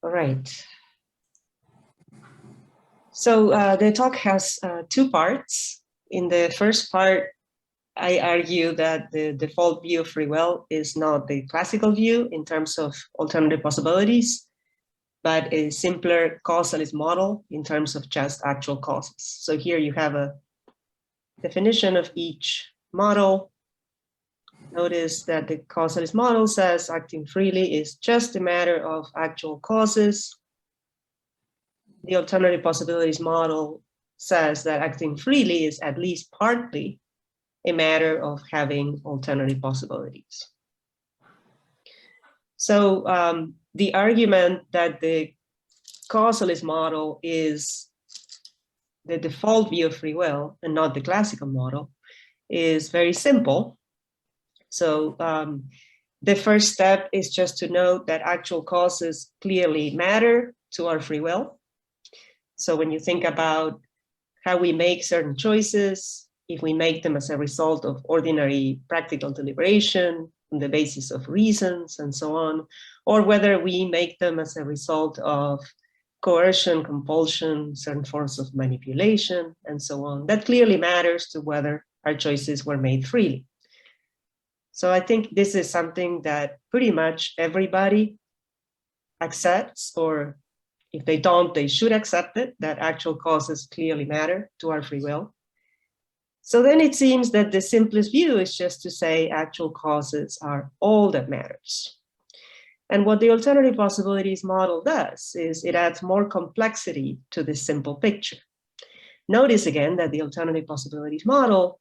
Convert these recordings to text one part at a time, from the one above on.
All right. So the talk has two parts. In the first part, I argue that the default view of free will is not the classical view in terms of alternative possibilities, but a simpler causalist model in terms of just actual causes. So here you have a definition of each model. Notice that the causalist model says acting freely is just a matter of actual causes. The alternative possibilities model says that acting freely is at least partly a matter of having alternative possibilities. So the argument that the causalist model is the default view of free will and not the classical model is very simple. So the first step is just to note that actual causes clearly matter to our free will. So when you think about how we make certain choices, if we make them as a result of ordinary practical deliberation on the basis of reasons and so on, or whether we make them as a result of coercion, compulsion, certain forms of manipulation, and so on, that clearly matters to whether our choices were made freely. So I think this is something that pretty much everybody accepts, or if they don't, they should accept it, that actual causes clearly matter to our free will. So then it seems that the simplest view is just to say actual causes are all that matters. And what the alternative possibilities model does is it adds more complexity to this simple picture. Notice again that the alternative possibilities model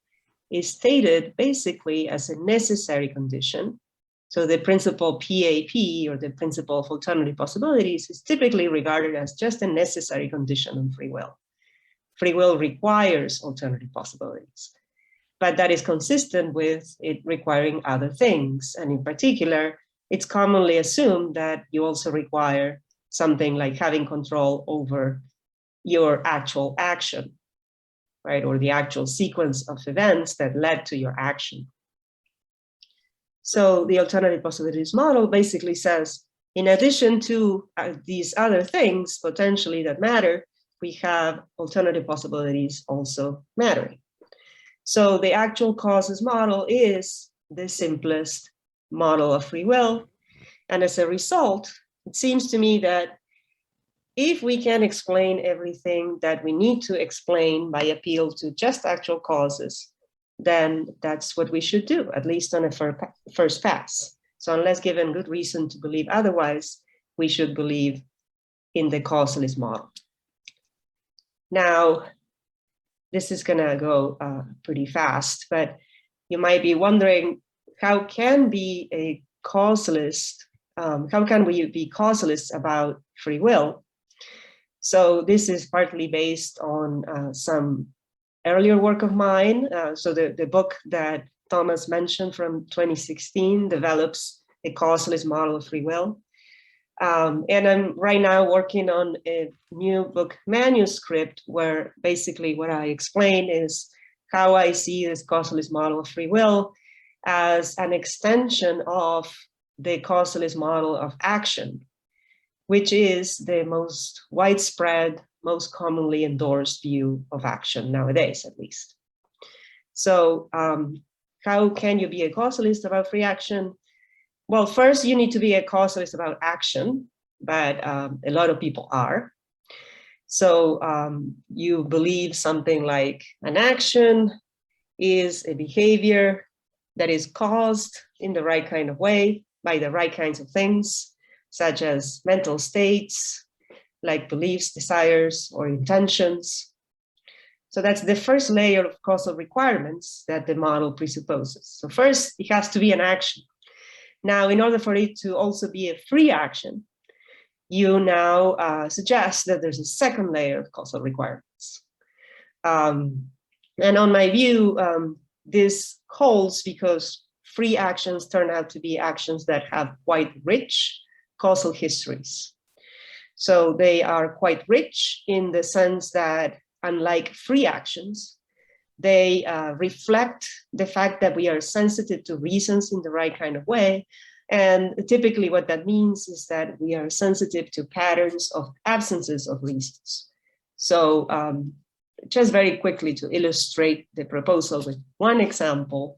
is stated basically as a necessary condition. So the principle PAP, or the principle of alternative possibilities, is typically regarded as just a necessary condition on free will. Free will requires alternative possibilities, but that is consistent with it requiring other things. And in particular, it's commonly assumed that you also require something like having control over your actual action, right? Or the actual sequence of events that led to your action. So the alternative possibilities model basically says, in addition to these other things potentially that matter, we have alternative possibilities also mattering. So the actual causes model is the simplest model of free will. And as a result, it seems to me that if we can explain everything that we need to explain by appeal to just actual causes, then that's what we should do, at least on a first pass. So unless given good reason to believe otherwise, we should believe in the causalist model. Now, this is gonna go pretty fast, but you might be wondering, how can be a causalist? How can we be causalists about free will? So this is partly based on some earlier work of mine. So the book that Thomas mentioned from 2016 develops a causalist model of free will. And I'm right now working on a new book manuscript where basically what I explain is how I see this causalist model of free will as an extension of the causalist model of action, which is the most widespread, most commonly endorsed view of action nowadays, at least. So how can you be a causalist about free action? Well, first you need to be a causalist about action, but a lot of people are. So you believe something like an action is a behavior that is caused in the right kind of way by the right kinds of things, such as mental states, like beliefs, desires, or intentions. So that's the first layer of causal requirements that the model presupposes. So first, it has to be an action. Now, in order for it to also be a free action, you now suggest that there's a second layer of causal requirements. And on my view, this holds because free actions turn out to be actions that have quite rich causal histories. So they are quite rich in the sense that, unlike free actions, they reflect the fact that we are sensitive to reasons in the right kind of way, And typically what that means is that we are sensitive to patterns of absences of reasons. So just very quickly to illustrate the proposal with one example,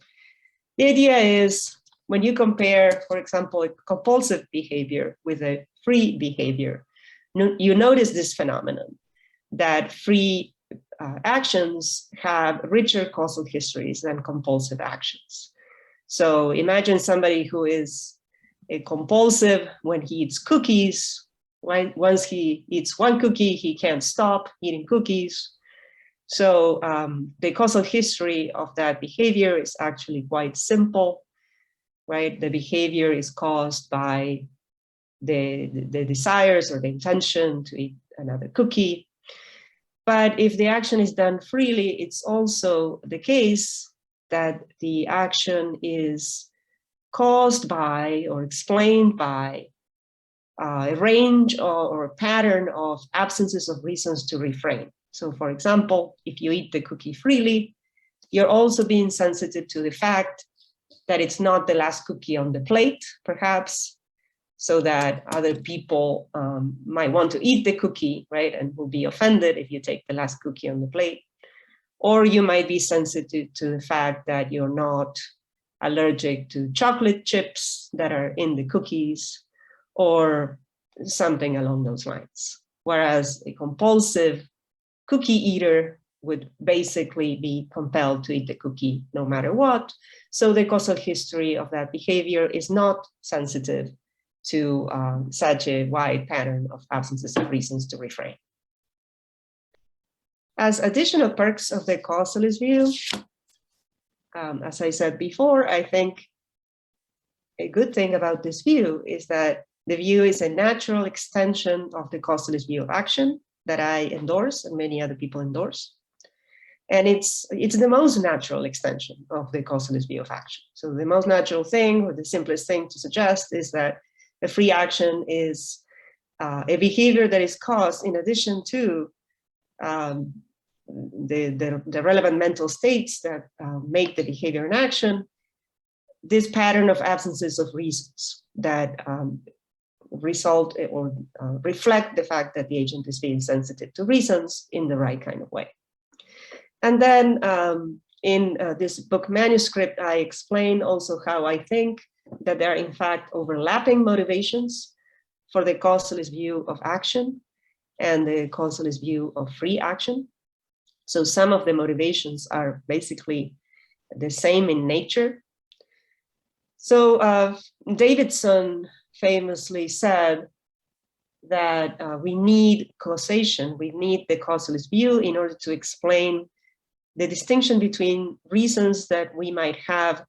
the idea is when you compare, for example, a compulsive behavior with a free behavior, you notice this phenomenon that free actions have richer causal histories than compulsive actions. So imagine somebody who is a compulsive when he eats cookies. Once he eats one cookie, he can't stop eating cookies. So the causal history of that behavior is actually quite simple, right? The behavior is caused by the desires or the intention to eat another cookie. But if the action is done freely, it's also the case that the action is caused by or explained by a range or a pattern of absences of reasons to refrain. So for example, if you eat the cookie freely, you're also being sensitive to the fact that it's not the last cookie on the plate, perhaps, so that other people might want to eat the cookie, right, and will be offended if you take the last cookie on the plate. Or you might be sensitive to the fact that you're not allergic to chocolate chips that are in the cookies, or something along those lines. Whereas a compulsive cookie eater would basically be compelled to eat the cookie no matter what. So the causal history of that behavior is not sensitive to such a wide pattern of absences of reasons to refrain. As additional perks of the causalist view, as I said before, I think a good thing about this view is that the view is a natural extension of the causalist view of action that I endorse and many other people endorse. And it's the most natural extension of the causalist view of action. So the most natural thing, or the simplest thing to suggest, is that a free action is a behavior that is caused in addition to the relevant mental states that make the behavior an action, this pattern of absences of reasons that result or reflect the fact that the agent is being sensitive to reasons in the right kind of way. And then in this book manuscript, I explain also how I think that there are in fact overlapping motivations for the causalist view of action and the causalist view of free action. So some of the motivations are basically the same in nature. So Davidson famously said that we need causation, we need the causalist view in order to explain the distinction between reasons that we might have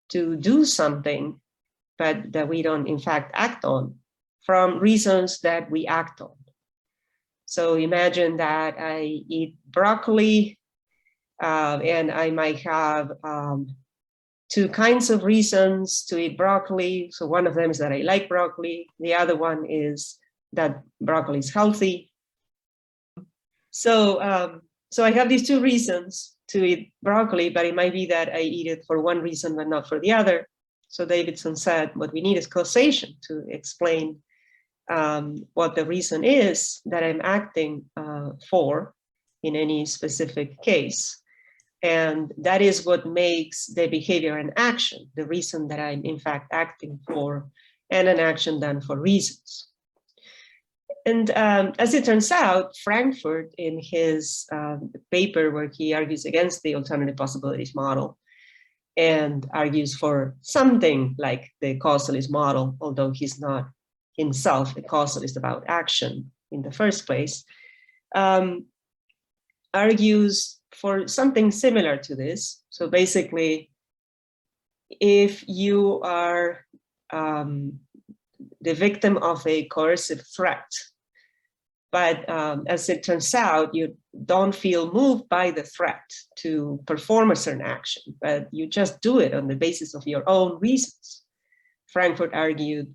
to do something, but that we don't in fact act on, from reasons that we act on. So imagine that I eat broccoli and I might have two kinds of reasons to eat broccoli. So one of them is that I like broccoli. The other one is that broccoli is healthy. So I have these two reasons to eat broccoli, but it might be that I eat it for one reason, but not for the other. So Davidson said, what we need is causation to explain what the reason is that I'm acting for in any specific case. And that is what makes the behavior an action, the reason that I'm in fact acting for, and an action done for reasons. And as it turns out, Frankfurt, in his paper where he argues against the alternative possibilities model and argues for something like the causalist model, although he's not himself a causalist about action in the first place, argues for something similar to this. So basically, if you are the victim of a coercive threat, but as it turns out, you don't feel moved by the threat to perform a certain action, but you just do it on the basis of your own reasons. Frankfurt argued,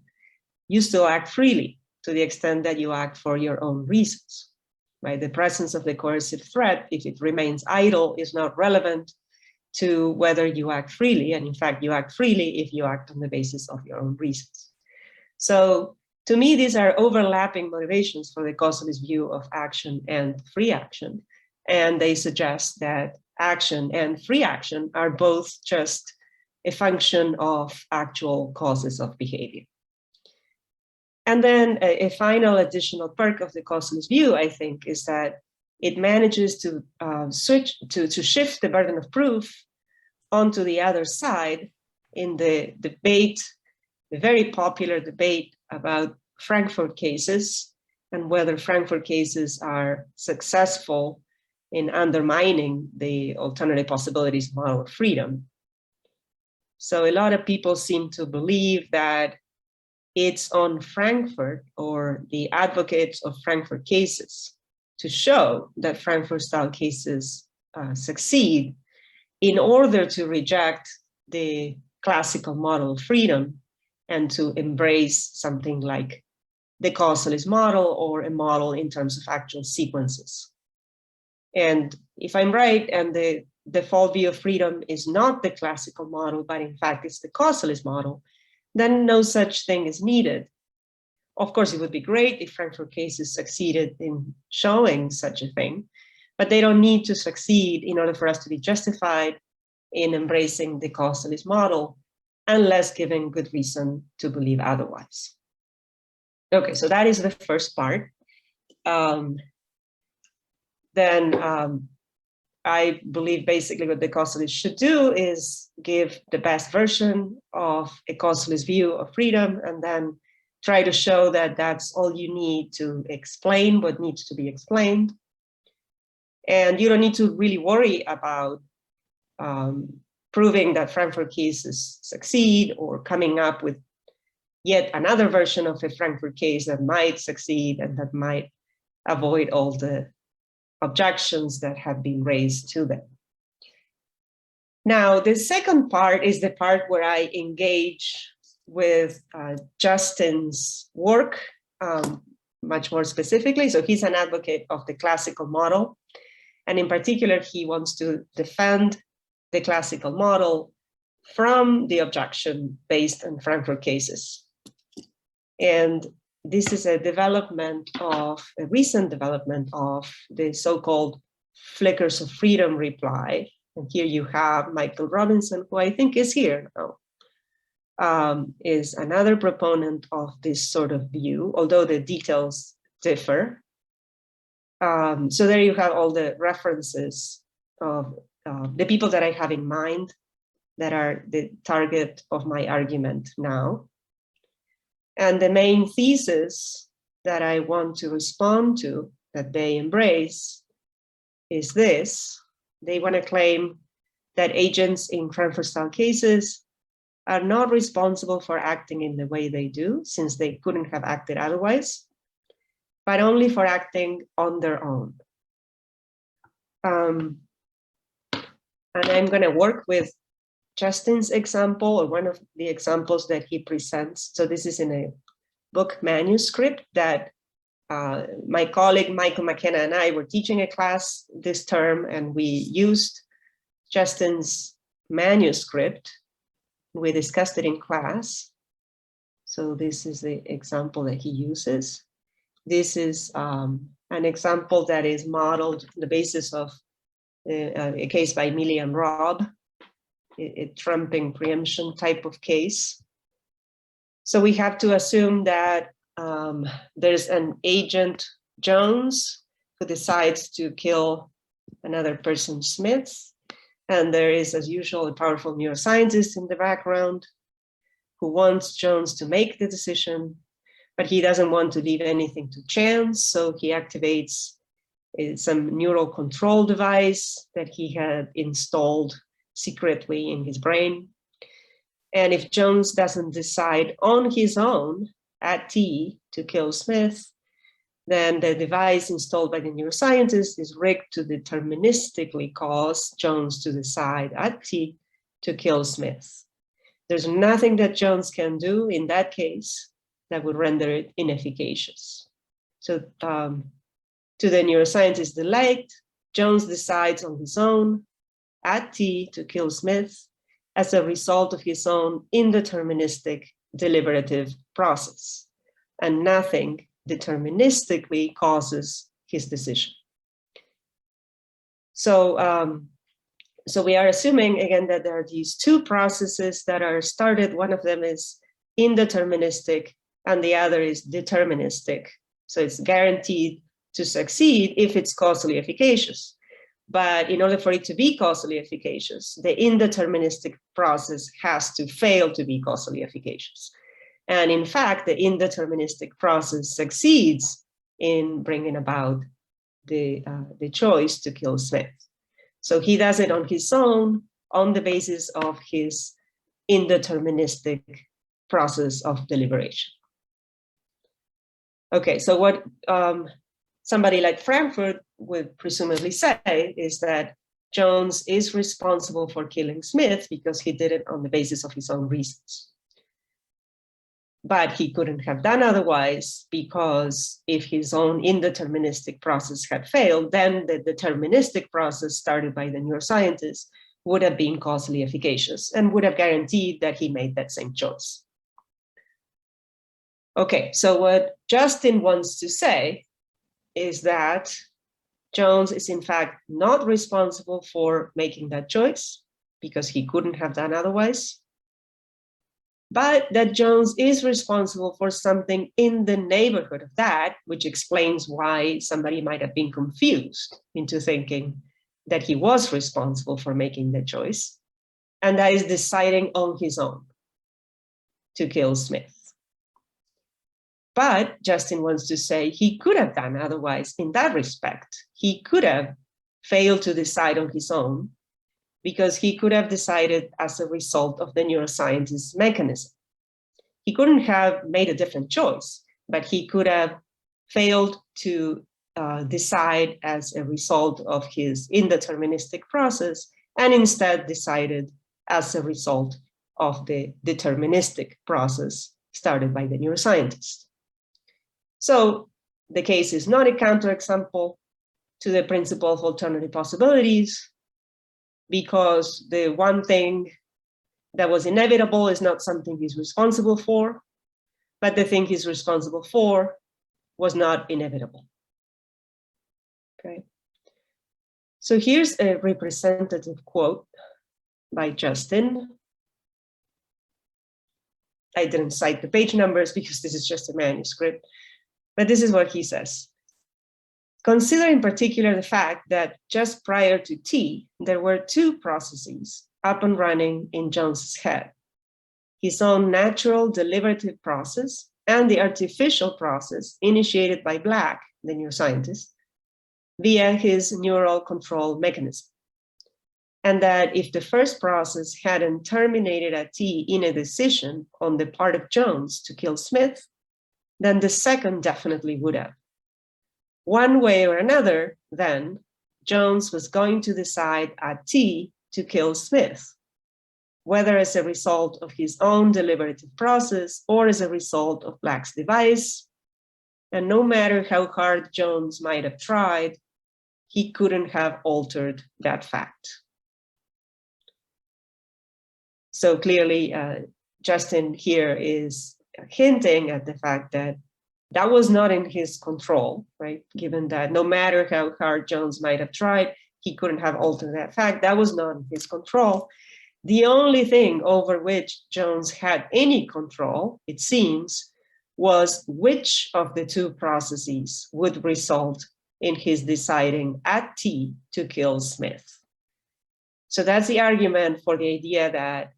you still act freely to the extent that you act for your own reasons. Right? The presence of the coercive threat, if it remains idle, is not relevant to whether you act freely. And in fact, you act freely if you act on the basis of your own reasons. So to me, these are overlapping motivations for the causalist view of action and free action. And they suggest that action and free action are both just a function of actual causes of behavior. And then a final additional perk of the causalist view, I think, is that it manages to shift the burden of proof onto the other side in the debate, the very popular debate about Frankfurt cases and whether Frankfurt cases are successful in undermining the alternative possibilities model of freedom. So a lot of people seem to believe that it's on Frankfurt or the advocates of Frankfurt cases to show that Frankfurt-style cases succeed in order to reject the classical model of freedom and to embrace something like the causalist model or a model in terms of actual sequences. And if I'm right, and the default view of freedom is not the classical model, but in fact it's the causalist model, then no such thing is needed. Of course, it would be great if Frankfurt cases succeeded in showing such a thing, but they don't need to succeed in order for us to be justified in embracing the causalist model, unless given good reason to believe otherwise. Okay, so that is the first part. I believe basically what the causalist should do is give the best version of a causalist view of freedom and then try to show that that's all you need to explain what needs to be explained. And you don't need to really worry about proving that Frankfurt cases succeed or coming up with yet another version of a Frankfurt case that might succeed and that might avoid all the objections that have been raised to them. Now, the second part is the part where I engage with Justin's work much more specifically. So he's an advocate of the classical model. And in particular, he wants to defend the classical model from the objection based on Frankfurt cases. And this is a recent development of the so-called flickers of freedom reply. And here you have Michael Robinson, who I think is here now, is another proponent of this sort of view, although the details differ. So there you have all the references of the people that I have in mind that are the target of my argument now. And the main thesis that I want to respond to, that they embrace, is this. They want to claim that agents in Frankfurt-style cases are not responsible for acting in the way they do, since they couldn't have acted otherwise, but only for acting on their own. And I'm going to work with Justin's example, or one of the examples that he presents. So this is in a book manuscript that my colleague Michael McKenna and I were teaching a class this term, and we used Justin's manuscript. We discussed it in class. So this is the example that he uses. This is an example that is modeled on the basis of a case by Millie and Robb, a trumping preemption type of case. So we have to assume that there's an agent, Jones, who decides to kill another person, Smith. And there is, as usual, a powerful neuroscientist in the background who wants Jones to make the decision, but he doesn't want to leave anything to chance. So he activates some neural control device that he had installed secretly in his brain. And if Jones doesn't decide on his own at T to kill Smith, then the device installed by the neuroscientist is rigged to deterministically cause Jones to decide at T to kill Smith. There's nothing that Jones can do in that case that would render it inefficacious. So to the neuroscientist's delight, Jones decides on his own at T to kill Smith as a result of his own indeterministic deliberative process, and nothing deterministically causes his decision. So, so we are assuming, again, that there are these two processes that are started. One of them is indeterministic and the other is deterministic. So it's guaranteed to succeed if it's causally efficacious. But in order for it to be causally efficacious, the indeterministic process has to fail to be causally efficacious. And in fact, the indeterministic process succeeds in bringing about the choice to kill Smith. So he does it on his own on the basis of his indeterministic process of deliberation. Okay, so what somebody like Frankfurt would presumably say is that Jones is responsible for killing Smith because he did it on the basis of his own reasons. But he couldn't have done otherwise, because if his own indeterministic process had failed, then the deterministic process started by the neuroscientist would have been causally efficacious and would have guaranteed that he made that same choice. Okay, so what Justin wants to say is that Jones is in fact not responsible for making that choice because he couldn't have done otherwise, but that Jones is responsible for something in the neighborhood of that, which explains why somebody might have been confused into thinking that he was responsible for making the choice, and that is deciding on his own to kill Smith. But Justin wants to say he could have done otherwise in that respect. He could have failed to decide on his own because he could have decided as a result of the neuroscientist's mechanism. He couldn't have made a different choice, but he could have failed to decide as a result of his indeterministic process and instead decided as a result of the deterministic process started by the neuroscientist. So the case is not a counterexample to the principle of alternative possibilities, because the one thing that was inevitable is not something he's responsible for, but the thing he's responsible for was not inevitable. Okay. So here's a representative quote by Justin. I didn't cite the page numbers because this is just a manuscript, but this is what he says. Consider in particular the fact that just prior to T, there were two processes up and running in Jones's head: his own natural deliberative process and the artificial process initiated by Black, the neuroscientist, via his neural control mechanism. And that if the first process hadn't terminated at T in a decision on the part of Jones to kill Smith, then the second definitely would have. One way or another, then, Jones was going to decide at T to kill Smith, whether as a result of his own deliberative process or as a result of Black's device. And no matter how hard Jones might have tried, he couldn't have altered that fact. So clearly, Justin here is hinting at the fact that that was not in his control, right? Given that no matter how hard Jones might have tried, he couldn't have altered that fact. That was not in his control. The only thing over which Jones had any control, it seems, was which of the two processes would result in his deciding at T to kill Smith. So that's the argument for the idea that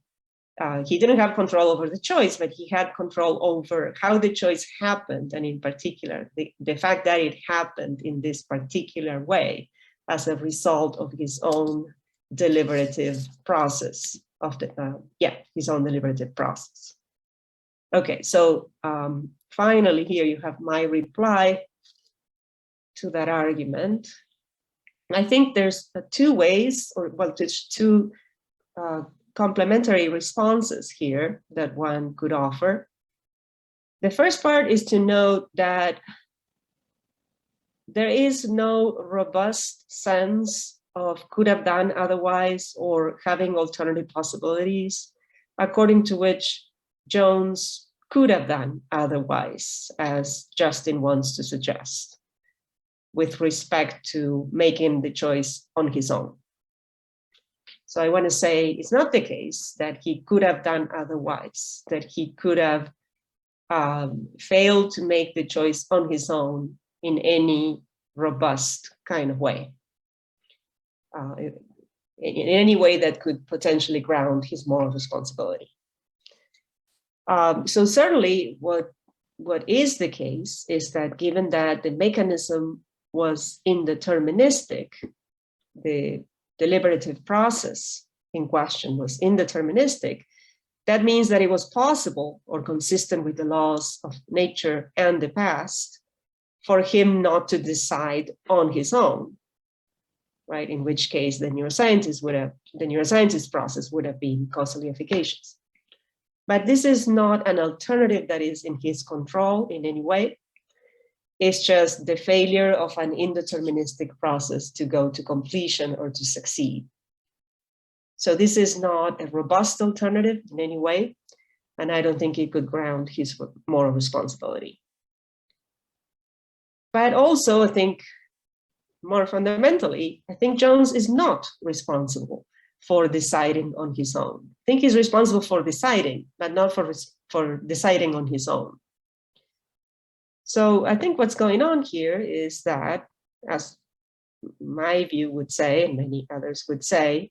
he didn't have control over the choice, but he had control over how the choice happened, and in particular, the fact that it happened in this particular way as a result of his own deliberative process of the, his own deliberative process. Okay, so finally here you have my reply to that argument. I think there's two ways, or well, there's two complementary responses here that one could offer. The first part is to note that there is no robust sense of could have done otherwise or having alternative possibilities, according to which Jones could have done otherwise, as Justin wants to suggest, with respect to making the choice on his own. So I want to say it's not the case that he could have done otherwise, that he could have failed to make the choice on his own in any robust kind of way, in any way that could potentially ground his moral responsibility. So certainly what is the case is that given that the mechanism was indeterministic, the deliberative process in question was indeterministic, that means that it was possible or consistent with the laws of nature and the past for him not to decide on his own, right? In which case the neuroscientist process would have been causally efficacious. But this is not an alternative that is in his control in any way. It's just the failure of an indeterministic process to go to completion or to succeed. So this is not a robust alternative in any way, and I don't think it could ground his moral responsibility. But also, I think, more fundamentally, I think Jones is not responsible for deciding on his own. I think he's responsible for deciding, but not for deciding on his own. So I think what's going on here is that, as my view would say, and many others would say,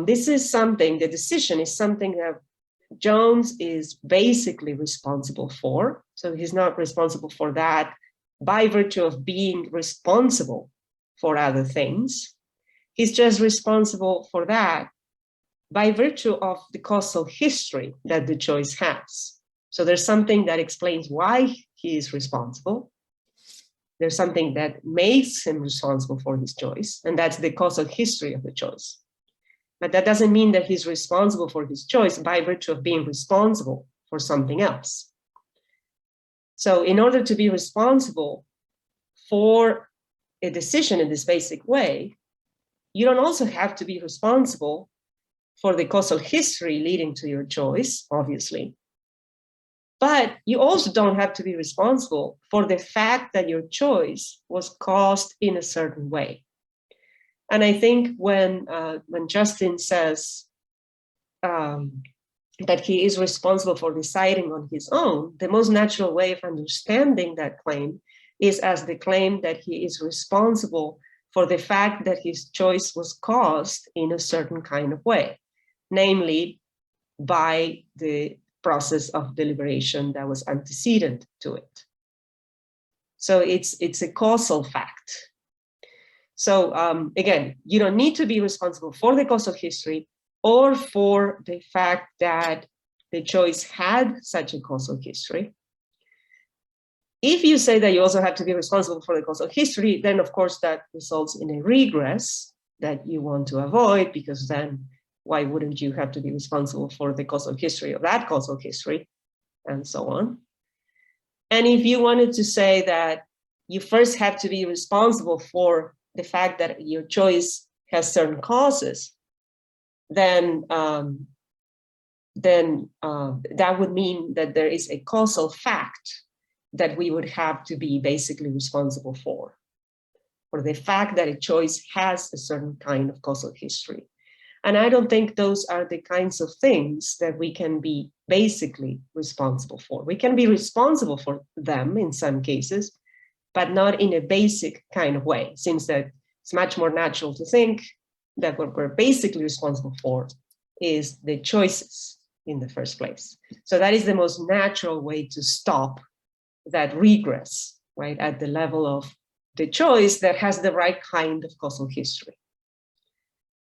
this is something, the decision is something that Jones is basically responsible for. So he's not responsible for that by virtue of being responsible for other things. He's just responsible for that by virtue of the causal history that the choice has. So there's something that explains why he is responsible. There's something that makes him responsible for his choice, and that's the causal history of the choice. But that doesn't mean that he's responsible for his choice by virtue of being responsible for something else. So in order to be responsible for a decision in this basic way, you don't also have to be responsible for the causal history leading to your choice, obviously. But you also don't have to be responsible for the fact that your choice was caused in a certain way. And I think when Justin says that he is responsible for deciding on his own, the most natural way of understanding that claim is as the claim that he is responsible for the fact that his choice was caused in a certain kind of way, namely by the process of deliberation that was antecedent to it. So it's a causal fact. So again, you don't need to be responsible for the causal history or for the fact that the choice had such a causal history. If you say that you also have to be responsible for the causal history, then of course that results in a regress that you want to avoid, because then why wouldn't you have to be responsible for the causal history of that causal history, and so on. And if you wanted to say that you first have to be responsible for the fact that your choice has certain causes, then that would mean that there is a causal fact that we would have to be basically responsible for the fact that a choice has a certain kind of causal history. And I don't think those are the kinds of things that we can be basically responsible for. We can be responsible for them in some cases, but not in a basic kind of way. It seems that it's much more natural to think that what we're basically responsible for is the choices in the first place. So that is the most natural way to stop that regress, right, at the level of the choice that has the right kind of causal history.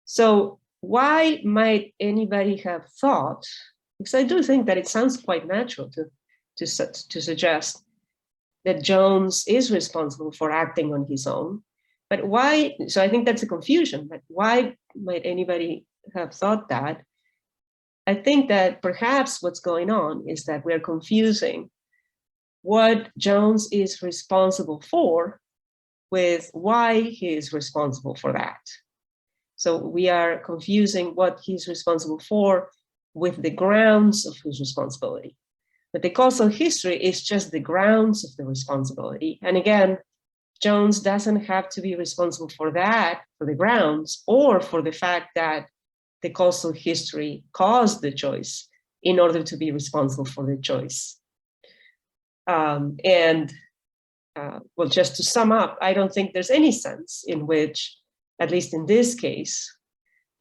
So why might anybody have thought, because I do think that it sounds quite natural to suggest that Jones is responsible for acting on his own, but why? So I think that's a confusion, but why might anybody have thought that? I think that perhaps what's going on is that we're confusing what Jones is responsible for with why he is responsible for that. So we are confusing what he's responsible for with the grounds of his responsibility. But the causal history is just the grounds of the responsibility. And again, Jones doesn't have to be responsible for that, for the grounds, or for the fact that the causal history caused the choice in order to be responsible for the choice. Well, just to sum up, I don't think there's any sense in which, at least in this case,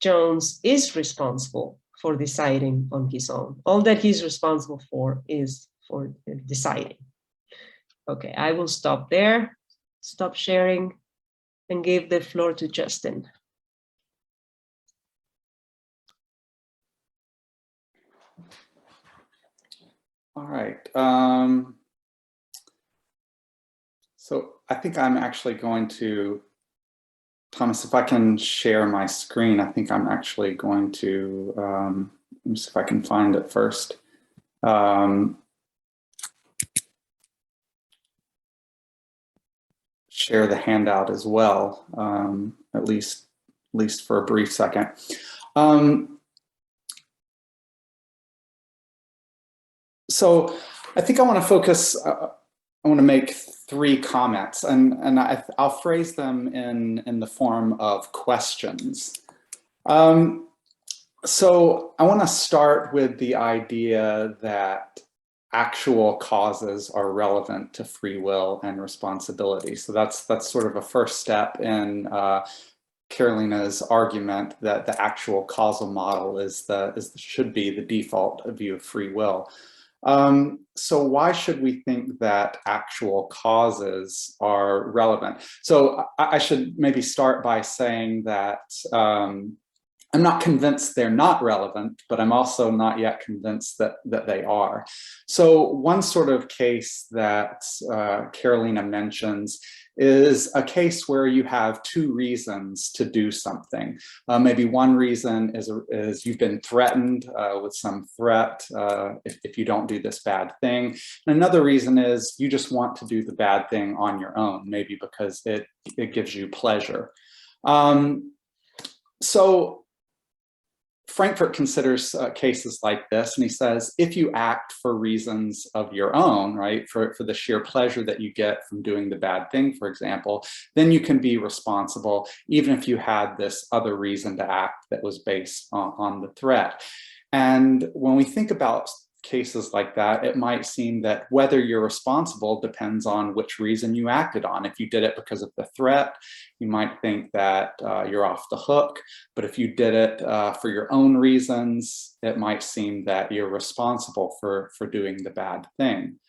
Jones is responsible for deciding on his own. All that he's responsible for is for deciding. Okay, I will stop there, stop sharing, and give the floor to Justin. All right. So I think I'm actually going to, Thomas, if I can share my screen, I think I'm actually going to, let me see if I can find it first. Share the handout as well, at least for a brief second. So I think I want to focus, I want to make 3 comments, and I'll phrase them in the form of questions. So I want to start with the idea that actual causes are relevant to free will and responsibility. So that's sort of a first step in Carolina's argument that the actual causal model should be the default view of free will. So why should we think that actual causes are relevant? So I should maybe start by saying that I'm not convinced they're not relevant, but I'm also not yet convinced that they are. So one sort of case that Carolina mentions is a case where you have 2 reasons to do something. Maybe one reason is you've been threatened with some threat if you don't do this bad thing. And another reason is you just want to do the bad thing on your own, maybe because it gives you pleasure. So Frankfurt considers cases like this, and he says, if you act for reasons of your own, right, for the sheer pleasure that you get from doing the bad thing, for example, then you can be responsible, even if you had this other reason to act that was based on the threat. And when we think about cases like that, it might seem that whether you're responsible depends on which reason you acted on. If you did it because of the threat, you might think that you're off the hook. But if you did it for your own reasons, it might seem that you're responsible for doing the bad thing.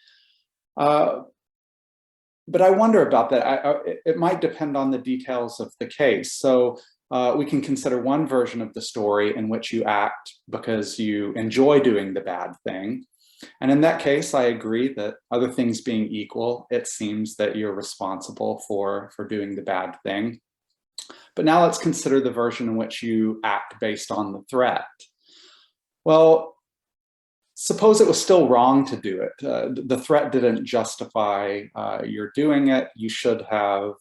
But I wonder about that. It might depend on the details of the case. So we can consider one version of the story in which you act because you enjoy doing the bad thing. And in that case, I agree that other things being equal, it seems that you're responsible for doing the bad thing. But now let's consider the version in which you act based on the threat. Well, suppose it was still wrong to do it. The threat didn't justify your doing it. You should have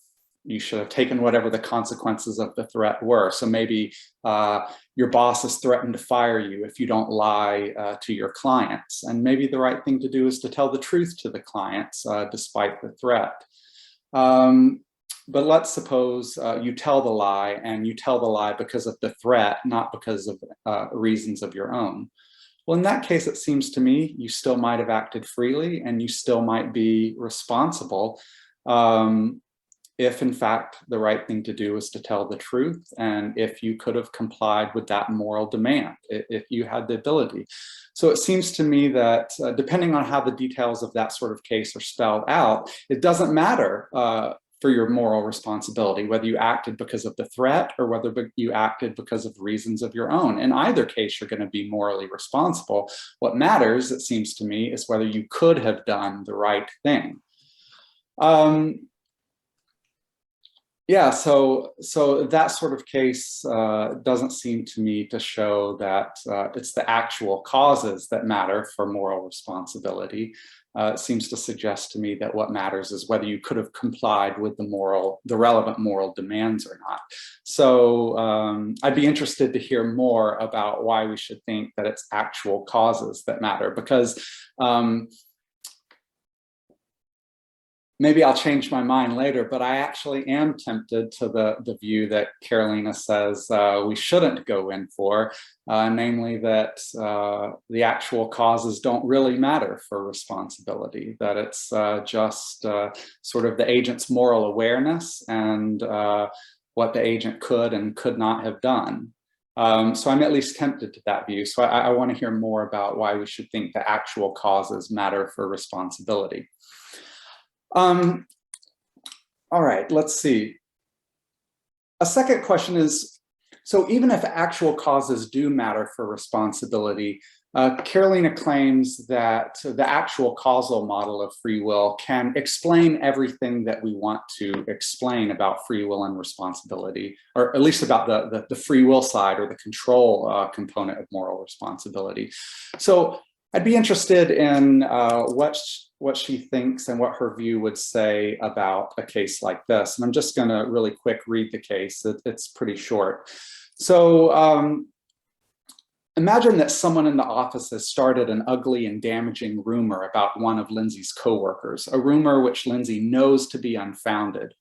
taken whatever the consequences of the threat were. So maybe your boss has threatened to fire you if you don't lie to your clients. And maybe the right thing to do is to tell the truth to the clients despite the threat. But let's suppose you tell the lie, and you tell the lie because of the threat, not because of reasons of your own. Well, in that case, it seems to me you still might have acted freely, and you still might be responsible if in fact the right thing to do is to tell the truth, and if you could have complied with that moral demand, if you had the ability. So it seems to me that depending on how the details of that sort of case are spelled out, it doesn't matter for your moral responsibility, whether you acted because of the threat or whether you acted because of reasons of your own. In either case, you're going to be morally responsible. What matters, it seems to me, is whether you could have done the right thing. Yeah, so that sort of case doesn't seem to me to show that it's the actual causes that matter for moral responsibility. it seems to suggest to me that what matters is whether you could have complied with the relevant moral demands or not. So I'd be interested to hear more about why we should think that it's actual causes that matter, because maybe I'll change my mind later, but I actually am tempted to the view that Carolina says we shouldn't go in for, namely that the actual causes don't really matter for responsibility, that it's just sort of the agent's moral awareness and what the agent could and could not have done. So I'm at least tempted to that view. So I want to hear more about why we should think the actual causes matter for responsibility. All right, let's see. A second question is, so even if actual causes do matter for responsibility, Carolina claims that the actual causal model of free will can explain everything that we want to explain about free will and responsibility, or at least about the free will side or the control component of moral responsibility. So I'd be interested in what she thinks and what her view would say about a case like this. And I'm just going to really quick read the case. It's pretty short. So imagine that someone in the office has started an ugly and damaging rumor about one of Lindsay's coworkers, a rumor which Lindsay knows to be unfounded.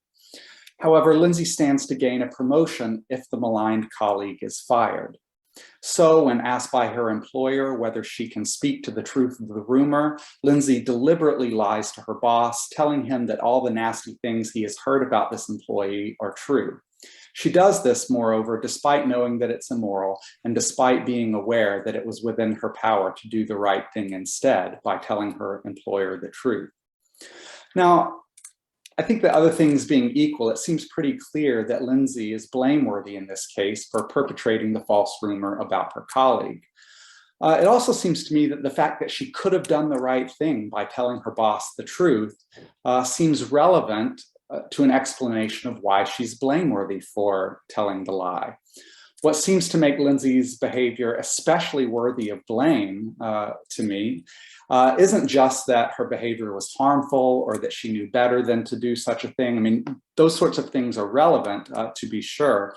However, Lindsay stands to gain a promotion if the maligned colleague is fired. So when asked by her employer whether she can speak to the truth of the rumor, Lindsay deliberately lies to her boss, telling him that all the nasty things he has heard about this employee are true. She does this, moreover, despite knowing that it's immoral and despite being aware that it was within her power to do the right thing instead by telling her employer the truth. Now, I think that other things being equal, it seems pretty clear that Lindsay is blameworthy in this case for perpetrating the false rumor about her colleague. It also seems to me that the fact that she could have done the right thing by telling her boss the truth seems relevant to an explanation of why she's blameworthy for telling the lie. What seems to make Lindsay's behavior especially worthy of blame to me isn't just that her behavior was harmful or that she knew better than to do such a thing. I mean, those sorts of things are relevant to be sure,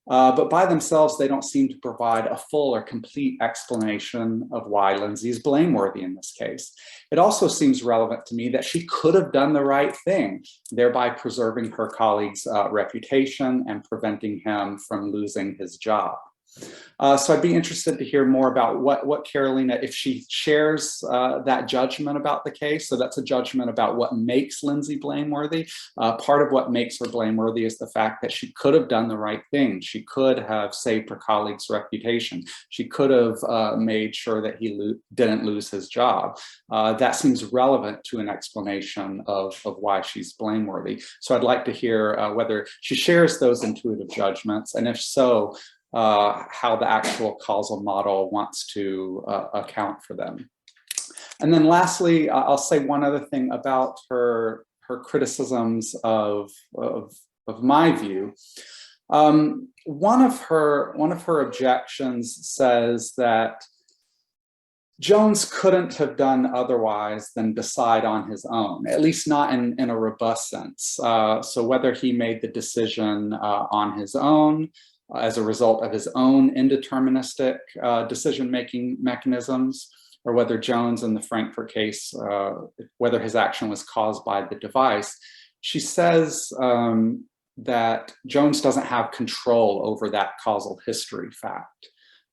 but by themselves, they don't seem to provide a full or complete explanation of why Lindsay is blameworthy in this case. It also seems relevant to me that she could have done the right thing, thereby preserving her colleague's reputation and preventing him from losing his job. So I'd be interested to hear more about what Carolina, if she shares that judgment about the case. So that's a judgment about what makes Lindsay blameworthy. Part of what makes her blameworthy is the fact that she could have done the right thing. She could have saved her colleague's reputation. She could have made sure that he didn't lose his job. That seems relevant to an explanation of why she's blameworthy. So I'd like to hear whether she shares those intuitive judgments, and if so, how the actual causal model wants to account for them. And then lastly, I'll say one other thing about her criticisms of my view. One of her objections says that Jones couldn't have done otherwise than decide on his own, at least not in a robust sense. So whether he made the decision on his own, as a result of his own indeterministic decision-making mechanisms, or whether Jones in the Frankfurt case, whether his action was caused by the device, she says that Jones doesn't have control over that causal history fact.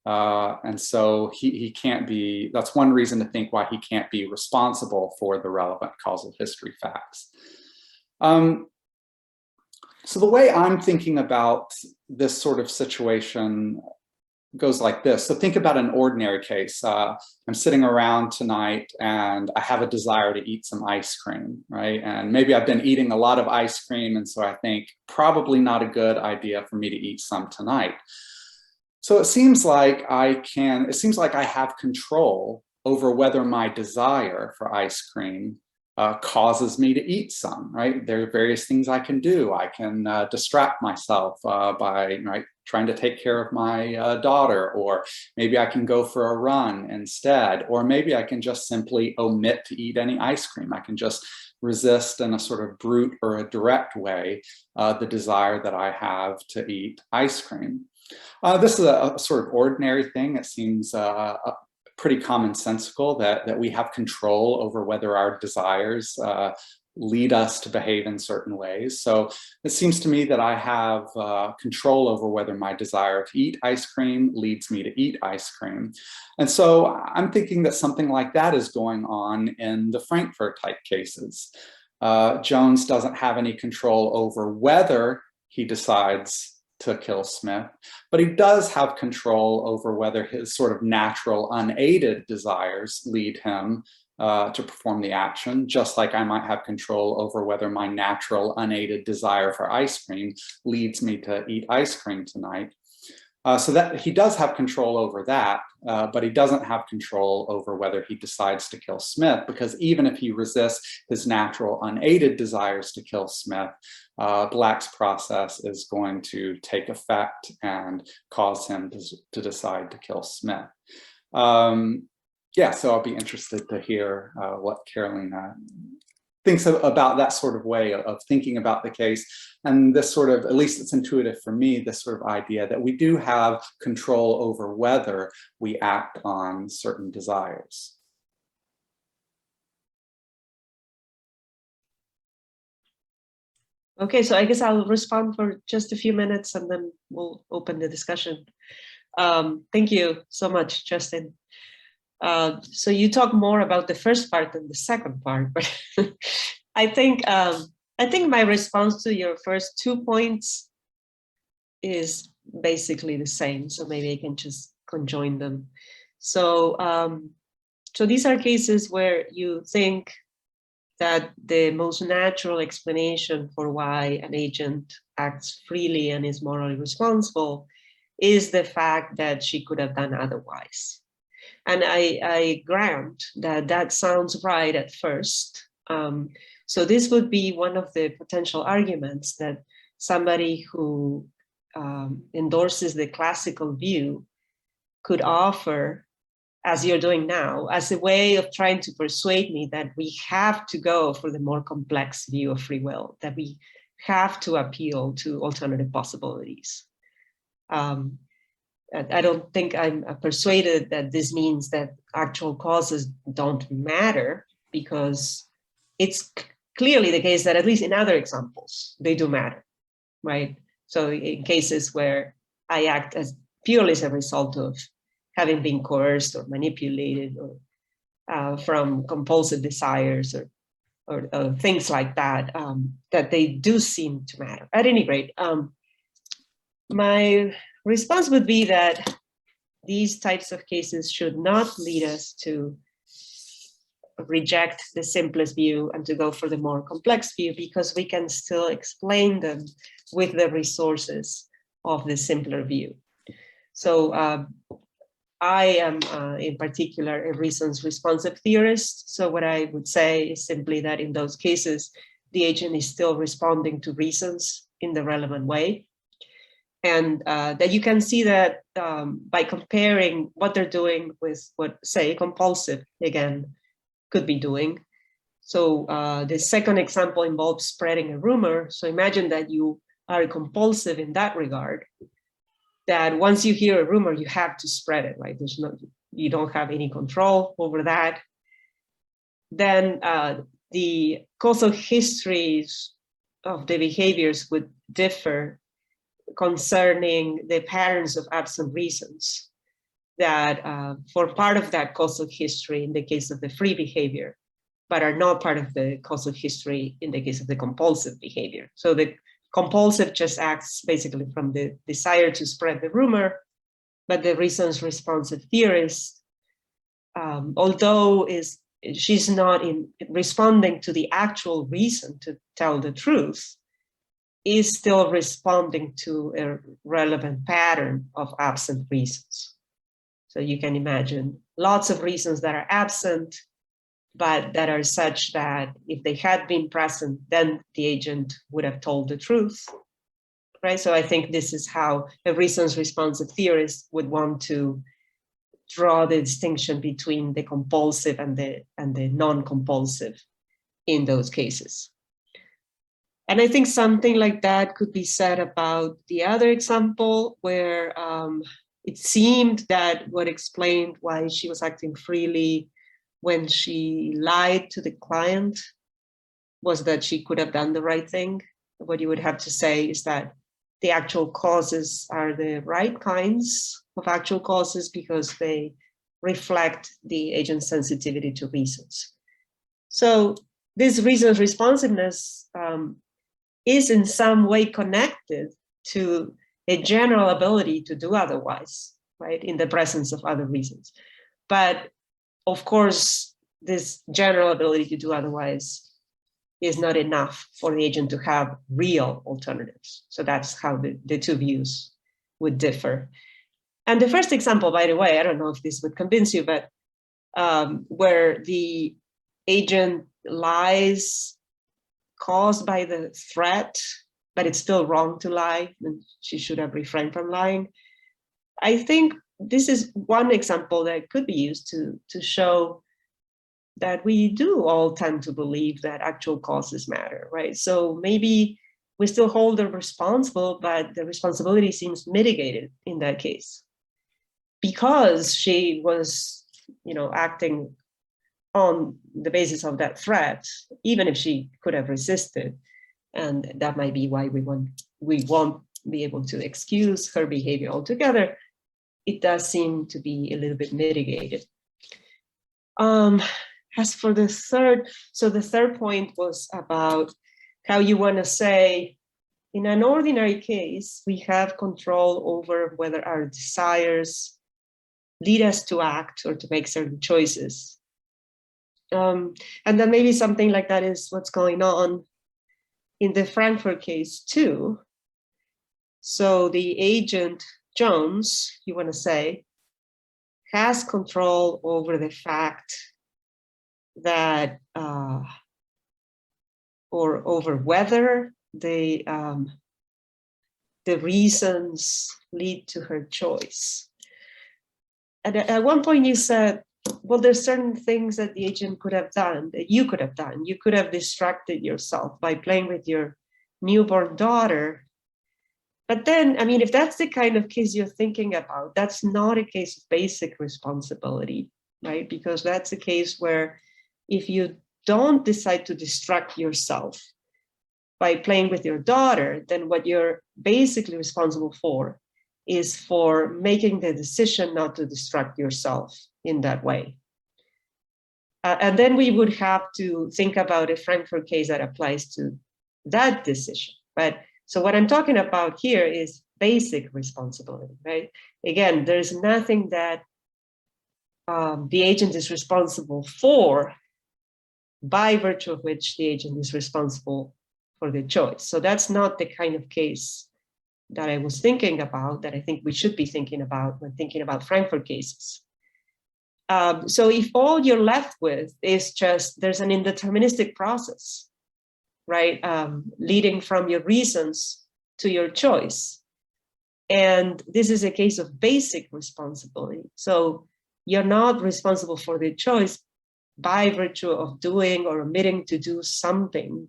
And so he can't be, that's one reason to think why he can't be responsible for the relevant causal history facts. So the way I'm thinking about this sort of situation goes like this. So think about an ordinary case. I'm sitting around tonight and I have a desire to eat some ice cream, right? And maybe I've been eating a lot of ice cream, and so I think probably not a good idea for me to eat some tonight. So it seems like I have control over whether my desire for ice cream causes me to eat some, right? There are various things I can do. I can distract myself by trying to take care of my daughter, or maybe I can go for a run instead, or maybe I can just simply omit to eat any ice cream. I can just resist in a sort of brute or a direct way the desire that I have to eat ice cream. This is a sort of ordinary thing. It seems pretty commonsensical that we have control over whether our desires lead us to behave in certain ways. So it seems to me that I have control over whether my desire to eat ice cream leads me to eat ice cream. And so I'm thinking that something like that is going on in the Frankfurt type cases. Jones doesn't have any control over whether he decides to kill Smith, but he does have control over whether his sort of natural unaided desires lead him to perform the action, just like I might have control over whether my natural unaided desire for ice cream leads me to eat ice cream tonight. So that he does have control over that, but he doesn't have control over whether he decides to kill Smith, because even if he resists his natural unaided desires to kill Smith, Black's process is going to take effect and cause him to decide to kill Smith. Yeah, so I'll be interested to hear what Carolina thinks about that sort of way of thinking about the case. And this sort of, at least it's intuitive for me, this sort of idea that we do have control over whether we act on certain desires. Okay, so I guess I'll respond for just a few minutes and then we'll open the discussion. Thank you so much, Justin. So you talk more about the first part than the second part, but I think my response to your first 2 points is basically the same. So maybe I can just conjoin them. So so these are cases where you think that the most natural explanation for why an agent acts freely and is morally responsible is the fact that she could have done otherwise. And I grant that that sounds right at first. So this would be one of the potential arguments that somebody who endorses the classical view could offer, as you're doing now, as a way of trying to persuade me that we have to go for the more complex view of free will, that we have to appeal to alternative possibilities. I don't think I'm persuaded that this means that actual causes don't matter, because it's clearly the case that at least in other examples, they do matter, right? So in cases where I act as purely as a result of having been coerced or manipulated or from compulsive desires or things like that, that they do seem to matter. At any rate, my response would be that these types of cases should not lead us to reject the simplest view and to go for the more complex view, because we can still explain them with the resources of the simpler view. So I am in particular a reasons responsive theorist. So what I would say is simply that in those cases, the agent is still responding to reasons in the relevant way. And that you can see that by comparing what they're doing with what, say, compulsive, again, could be doing. So the second example involves spreading a rumor. So imagine that you are compulsive in that regard, that once you hear a rumor, you have to spread it, right? There's no, you don't have any control over that. Then the causal histories of the behaviors would differ concerning the patterns of absent reasons that for part of that causal history in the case of the free behavior, but are not part of the causal history in the case of the compulsive behavior. So the compulsive just acts basically from the desire to spread the rumor, but the reasons responsive theorist, although she's not in responding to the actual reason to tell the truth, is still responding to a relevant pattern of absent reasons. So you can imagine lots of reasons that are absent, but that are such that if they had been present, then the agent would have told the truth. right? So I think this is how a reasons-responsive theorist would want to draw the distinction between the compulsive and the non-compulsive in those cases. And I think something like that could be said about the other example where it seemed that what explained why she was acting freely when she lied to the client was that she could have done the right thing. What you would have to say is that the actual causes are the right kinds of actual causes because they reflect the agent's sensitivity to reasons. So this reasons responsiveness is in some way connected to a general ability to do otherwise, right, in the presence of other reasons. But of course, this general ability to do otherwise is not enough for the agent to have real alternatives. So that's how the two views would differ. And the first example, by the way, I don't know if this would convince you, but where the agent lies caused by the threat, but it's still wrong to lie, and she should have refrained from lying. I think this is one example that could be used to show that we do all tend to believe that actual causes matter, right? So maybe we still hold them responsible, but the responsibility seems mitigated in that case because she was, acting on the basis of that threat, even if she could have resisted. And that might be why we won't be able to excuse her behavior altogether. It does seem to be a little bit mitigated. As for the third point was about how you want to say, in an ordinary case, we have control over whether our desires lead us to act or to make certain choices. And then maybe something like that is what's going on in the Frankfurt case too. So the agent Jones, you want to say, has control over the fact that, or over whether the reasons lead to her choice. And at one point you said, well, there's certain things that the agent could have done, that you could have done. You could have distracted yourself by playing with your newborn daughter. But then, I mean, if that's the kind of case you're thinking about, that's not a case of basic responsibility, right? Because that's a case where if you don't decide to distract yourself by playing with your daughter, then what you're basically responsible for is for making the decision not to distract yourself in that way. And then we would have to think about a Frankfurt case that applies to that decision. But so what I'm talking about here is basic responsibility, right? Again, there's nothing that the agent is responsible for by virtue of which the agent is responsible for the choice. So that's not the kind of case that I was thinking about, that I think we should be thinking about when thinking about Frankfurt cases. So if all you're left with is just, there's an indeterministic process, right? Leading from your reasons to your choice. And this is a case of basic responsibility. So you're not responsible for the choice by virtue of doing or omitting to do something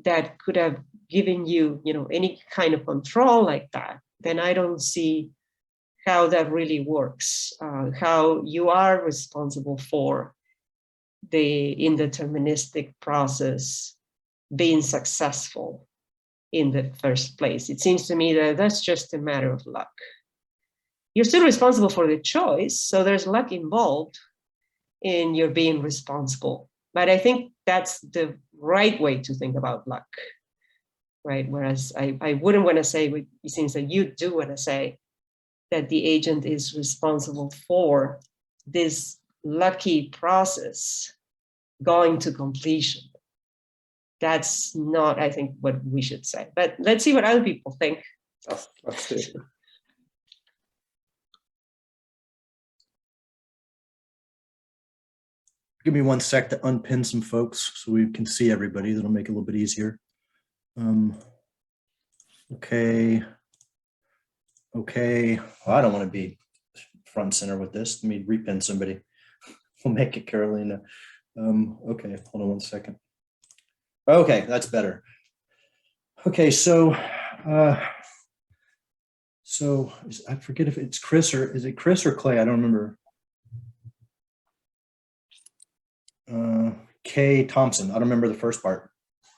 that could have given you, any kind of control like that. Then I don't see how that really works, how you are responsible for the indeterministic process being successful in the first place. It seems to me that that's just a matter of luck. You're still responsible for the choice, so there's luck involved in your being responsible. But I think that's the right way to think about luck, right? Whereas I wouldn't want to say, it seems that you do want to say that the agent is responsible for this lucky process going to completion. That's not, I think, what we should say. But let's see what other people think. Let's see. Give me 1 sec to unpin some folks so we can see everybody. That'll make it a little bit easier. Okay. Okay. Well, I don't want to be front and center with this. Let me repin somebody. We'll make it Carolina. Okay, hold on one second. Okay, that's better. Okay, so I forget if it's Chris or is it Chris or Clay? I don't remember. K Thompson. I don't remember the first part.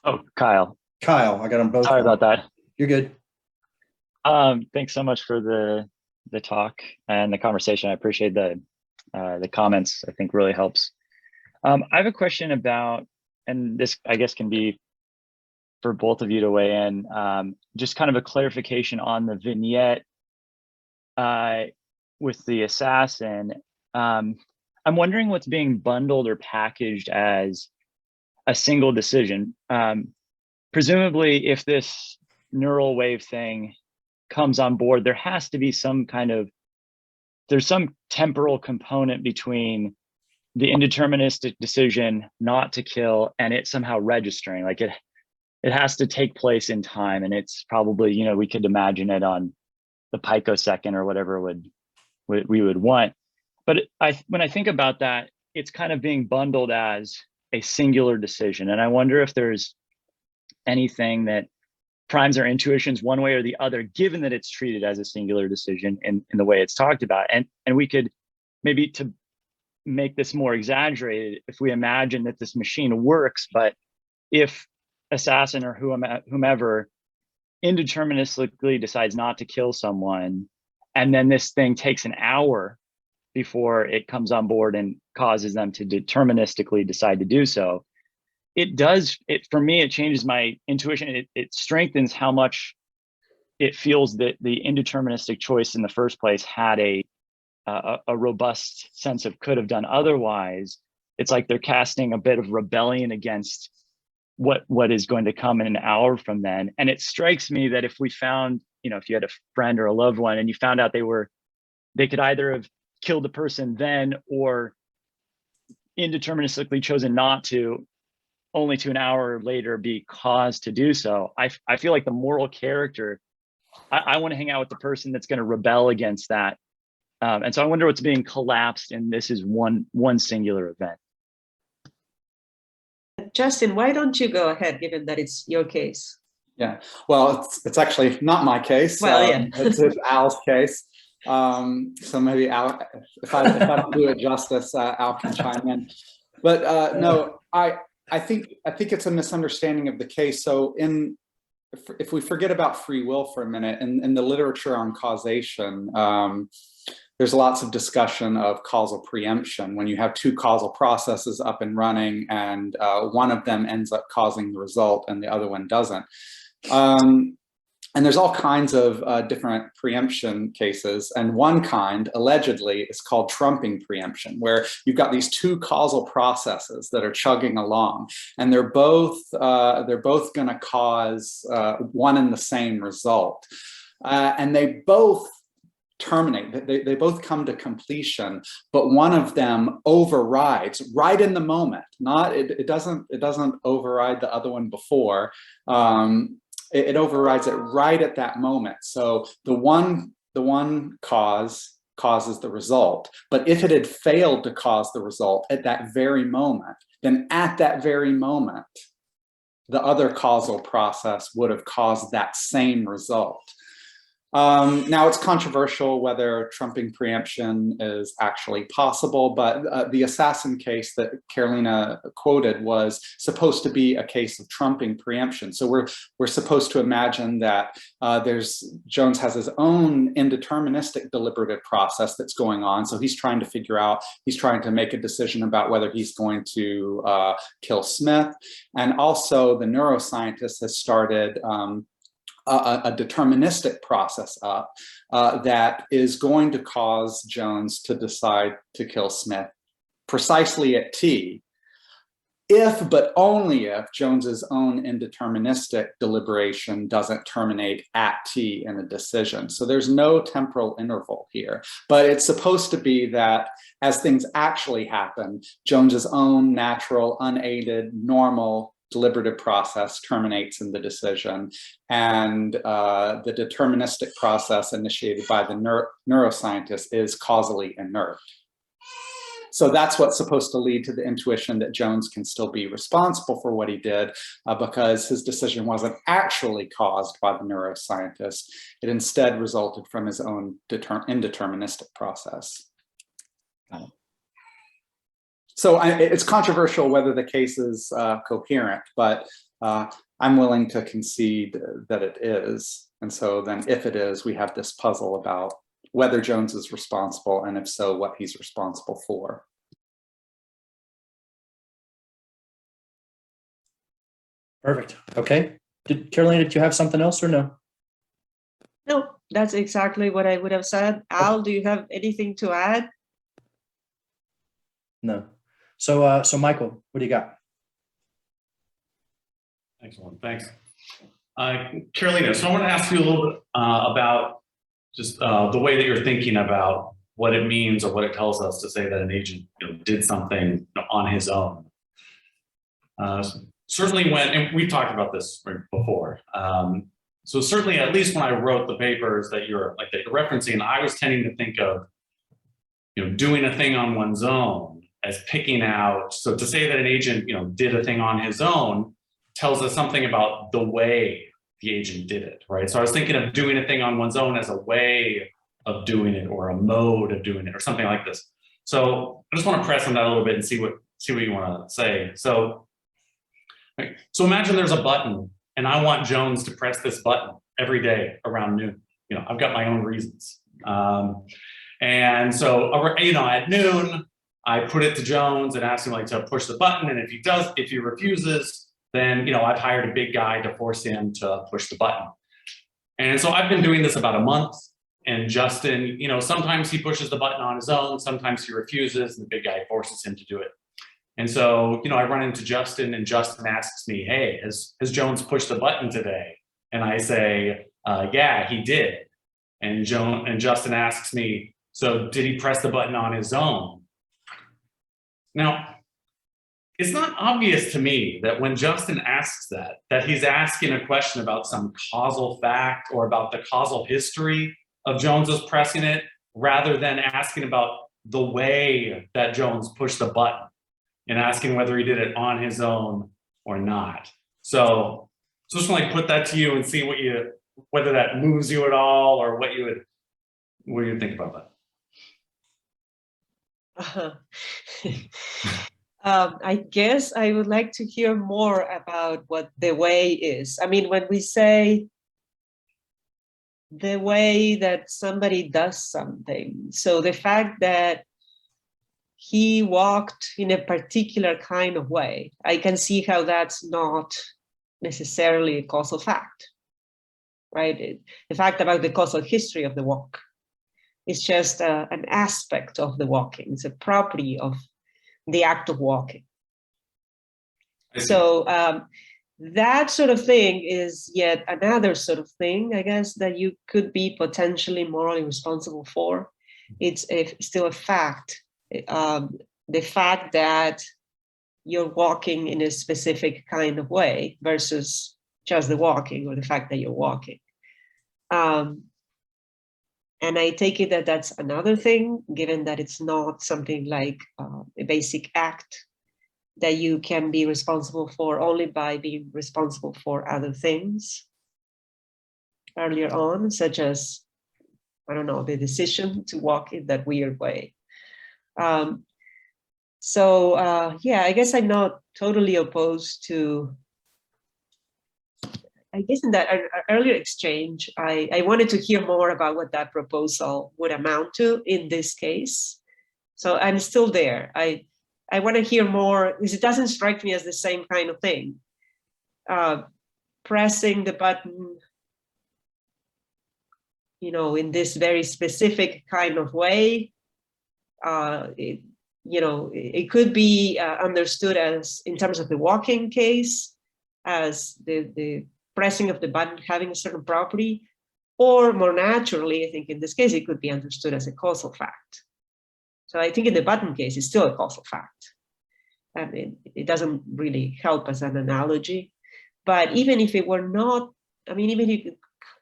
Oh, Kyle. Kyle, I got them both. Sorry about that. You're good. Thanks so much for the talk and the conversation. I appreciate the comments. I think really helps. I have a question about, and this I guess can be for both of you to weigh in, just kind of a clarification on the vignette with the assassin. I'm wondering what's being bundled or packaged as a single decision. Presumably, if this neural wave thing comes on board, there has to be some kind of, there's some temporal component between the indeterministic decision not to kill and it somehow registering. Like it has to take place in time, and it's probably, you know, we could imagine it on the picosecond or whatever we would want. But when I think about that, it's kind of being bundled as a singular decision. And I wonder if there's anything that primes our intuitions one way or the other, given that it's treated as a singular decision in the way it's talked about. And we could maybe, to make this more exaggerated, if we imagine that this machine works, but if assassin or whomever indeterministically decides not to kill someone, and then this thing takes an hour before it comes on board and causes them to deterministically decide to do so, for me, it changes my intuition. It strengthens how much it feels that the indeterministic choice in the first place had a robust sense of could have done otherwise. It's like they're casting a bit of rebellion against what is going to come in an hour from then. And it strikes me that if we found, you know, if you had a friend or a loved one and you found out they could either have killed the person then or indeterministically chosen not to, only to an hour later be caused to do so, I feel like the moral character, I want to hang out with the person that's going to rebel against that. And so I wonder what's being collapsed, and this is one singular event. Justin, why don't you go ahead, given that it's your case? Yeah, well, it's actually not my case. Well, yeah. It's Al's case. So maybe Al, if I don't do it justice, Al can chime in. But no, I think it's a misunderstanding of the case. So if we forget about free will for a minute, in the literature on causation, there's lots of discussion of causal preemption when you have two causal processes up and running and one of them ends up causing the result and the other one doesn't. And there's all kinds of different preemption cases. And one kind, allegedly, is called trumping preemption, where you've got these two causal processes that are chugging along, and they're both going to cause one and the same result. And they both terminate, they both come to completion, but one of them overrides right in the moment. It doesn't override the other one before. It overrides it right at that moment. So the one cause causes the result. But if it had failed to cause the result at that very moment, then at that very moment, the other causal process would have caused that same result. Now, it's controversial whether trumping preemption is actually possible, but the assassin case that Carolina quoted was supposed to be a case of trumping preemption. So we're supposed to imagine that Jones has his own indeterministic deliberative process that's going on. So he's trying to make a decision about whether he's going to kill Smith. And also the neuroscientist has started a deterministic process up that is going to cause Jones to decide to kill Smith precisely at T, if, but only if, Jones's own indeterministic deliberation doesn't terminate at T in a decision. So there's no temporal interval here, but it's supposed to be that as things actually happen, Jones's own natural, unaided, normal deliberative process terminates in the decision, and the deterministic process initiated by the neuroscientist is causally inert. So that's what's supposed to lead to the intuition that Jones can still be responsible for what he did, because his decision wasn't actually caused by the neuroscientist. It instead resulted from his own indeterministic process. So it's controversial whether the case is coherent, but I'm willing to concede that it is. And so then if it is, we have this puzzle about whether Jones is responsible, and if so, what he's responsible for. Perfect. Okay. Carolina, did you have something else or no? No, that's exactly what I would have said. Al, do you have anything to add? No. So, Michael, what do you got? Excellent, thanks. Carolina, so I want to ask you a little bit about just the way that you're thinking about what it means or what it tells us to say that an agent did something on his own. Certainly when, and we've talked about this before, so certainly at least when I wrote the papers that you're referencing, I was tending to think of doing a thing on one's own as picking out, so to say that an agent did a thing on his own tells us something about the way the agent did it, right? So I was thinking of doing a thing on one's own as a way of doing it, or a mode of doing it, or something like this. So I just want to press on that a little bit and see what you want to say. So, right. So imagine there's a button, and I want Jones to press this button every day around noon. I've got my own reasons, and so at noon I put it to Jones and ask him to push the button, and if he refuses, then I've hired a big guy to force him to push the button. And so I've been doing this about a month, and Justin, sometimes he pushes the button on his own, sometimes he refuses, and the big guy forces him to do it. And so, I run into Justin, and Justin asks me, hey, has Jones pushed the button today? And I say, yeah, he did. And Justin asks me, so did he press the button on his own? Now, it's not obvious to me that when Justin asks that he's asking a question about some causal fact or about the causal history of Jones's pressing it, rather than asking about the way that Jones pushed the button and asking whether he did it on his own or not. So just want to put that to you and see whether that moves you at all, or what you would think about that. I guess I would like to hear more about what the way is. I mean, when we say the way that somebody does something, so the fact that he walked in a particular kind of way, I can see how that's not necessarily a causal fact, right? The fact about the causal history of the walk is just an aspect of the walking. It's a property of the act of walking. So that sort of thing is yet another sort of thing, I guess, that you could be potentially morally responsible for. It's still a fact. The fact that you're walking in a specific kind of way versus just the walking, or the fact that you're walking. And I take it that that's another thing, given that it's not something like a basic act that you can be responsible for only by being responsible for other things earlier on, such as, I don't know, the decision to walk in that weird way. Yeah, I guess I'm not totally opposed to, I guess in that earlier exchange, I wanted to hear more about what that proposal would amount to in this case. So I'm still there. I want to hear more, because it doesn't strike me as the same kind of thing. Pressing the button, in this very specific kind of way, it could be understood as, in terms of the walking case, as the pressing of the button having a certain property, or more naturally, I think in this case, it could be understood as a causal fact. So I think in the button case, it's still a causal fact. I mean, it doesn't really help as an analogy. But even if it were not, I mean, even if you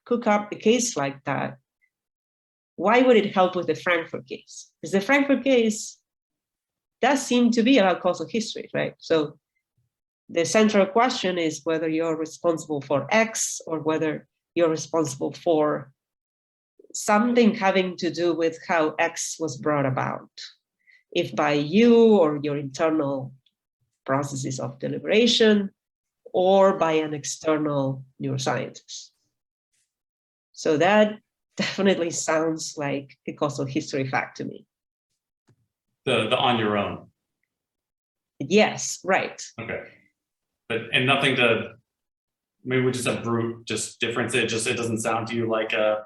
cook up a case like that, why would it help with the Frankfurt case? Because the Frankfurt case does seem to be about causal history, right? So the central question is whether you're responsible for X or whether you're responsible for something having to do with how X was brought about, if by you or your internal processes of deliberation or by an external neuroscientist. So that definitely sounds like a causal history fact to me. The on your own. Yes, right. Okay. And nothing to, maybe we just have brute just difference. It doesn't sound to you like a,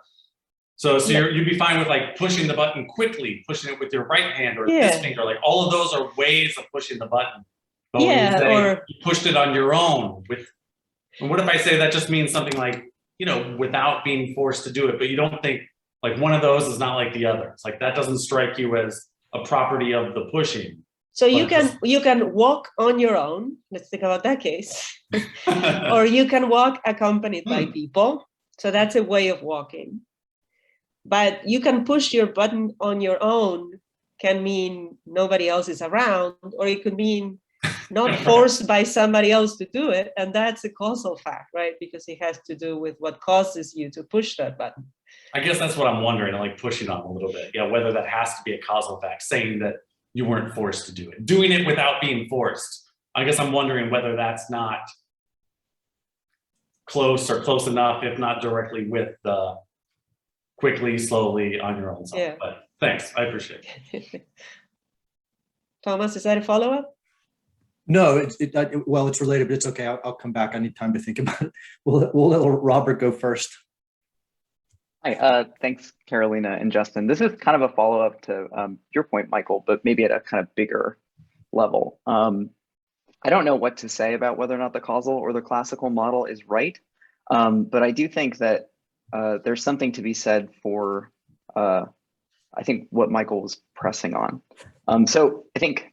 so you'd be fine with like pushing the button quickly, pushing it with your right hand or this finger, like all of those are ways of pushing the button. But when you say you pushed it on your own and what if I say that just means something like, you know, without being forced to do it, but you don't think like one of those is not like the other. It's like that doesn't strike you as a property of the pushing. So you can walk on your own. Let's think about that case. Or you can walk accompanied by people. So that's a way of walking. But you can push your button on your own can mean nobody else is around, or it could mean not forced by somebody else to do it. And that's a causal fact, right? Because it has to do with what causes you to push that button. I guess that's what I'm wondering, like pushing on a little bit. Yeah, whether that has to be a causal fact, saying that you weren't forced to do it. Doing it without being forced. I guess I'm wondering whether that's not close or close enough, if not directly with the quickly, slowly on your own side. Yeah. But thanks, I appreciate it. Thomas, is that a follow-up? No, well, it's related, but it's okay. I'll come back. I need time to think about it. We'll let Robert go first. Hi, thanks, Carolina and Justin. This is kind of a follow-up to your point, Michael, but maybe at a kind of bigger level. I don't know what to say about whether or not the causal or the classical model is right, but I do think that there's something to be said for, I think, what Michael was pressing on. So I think,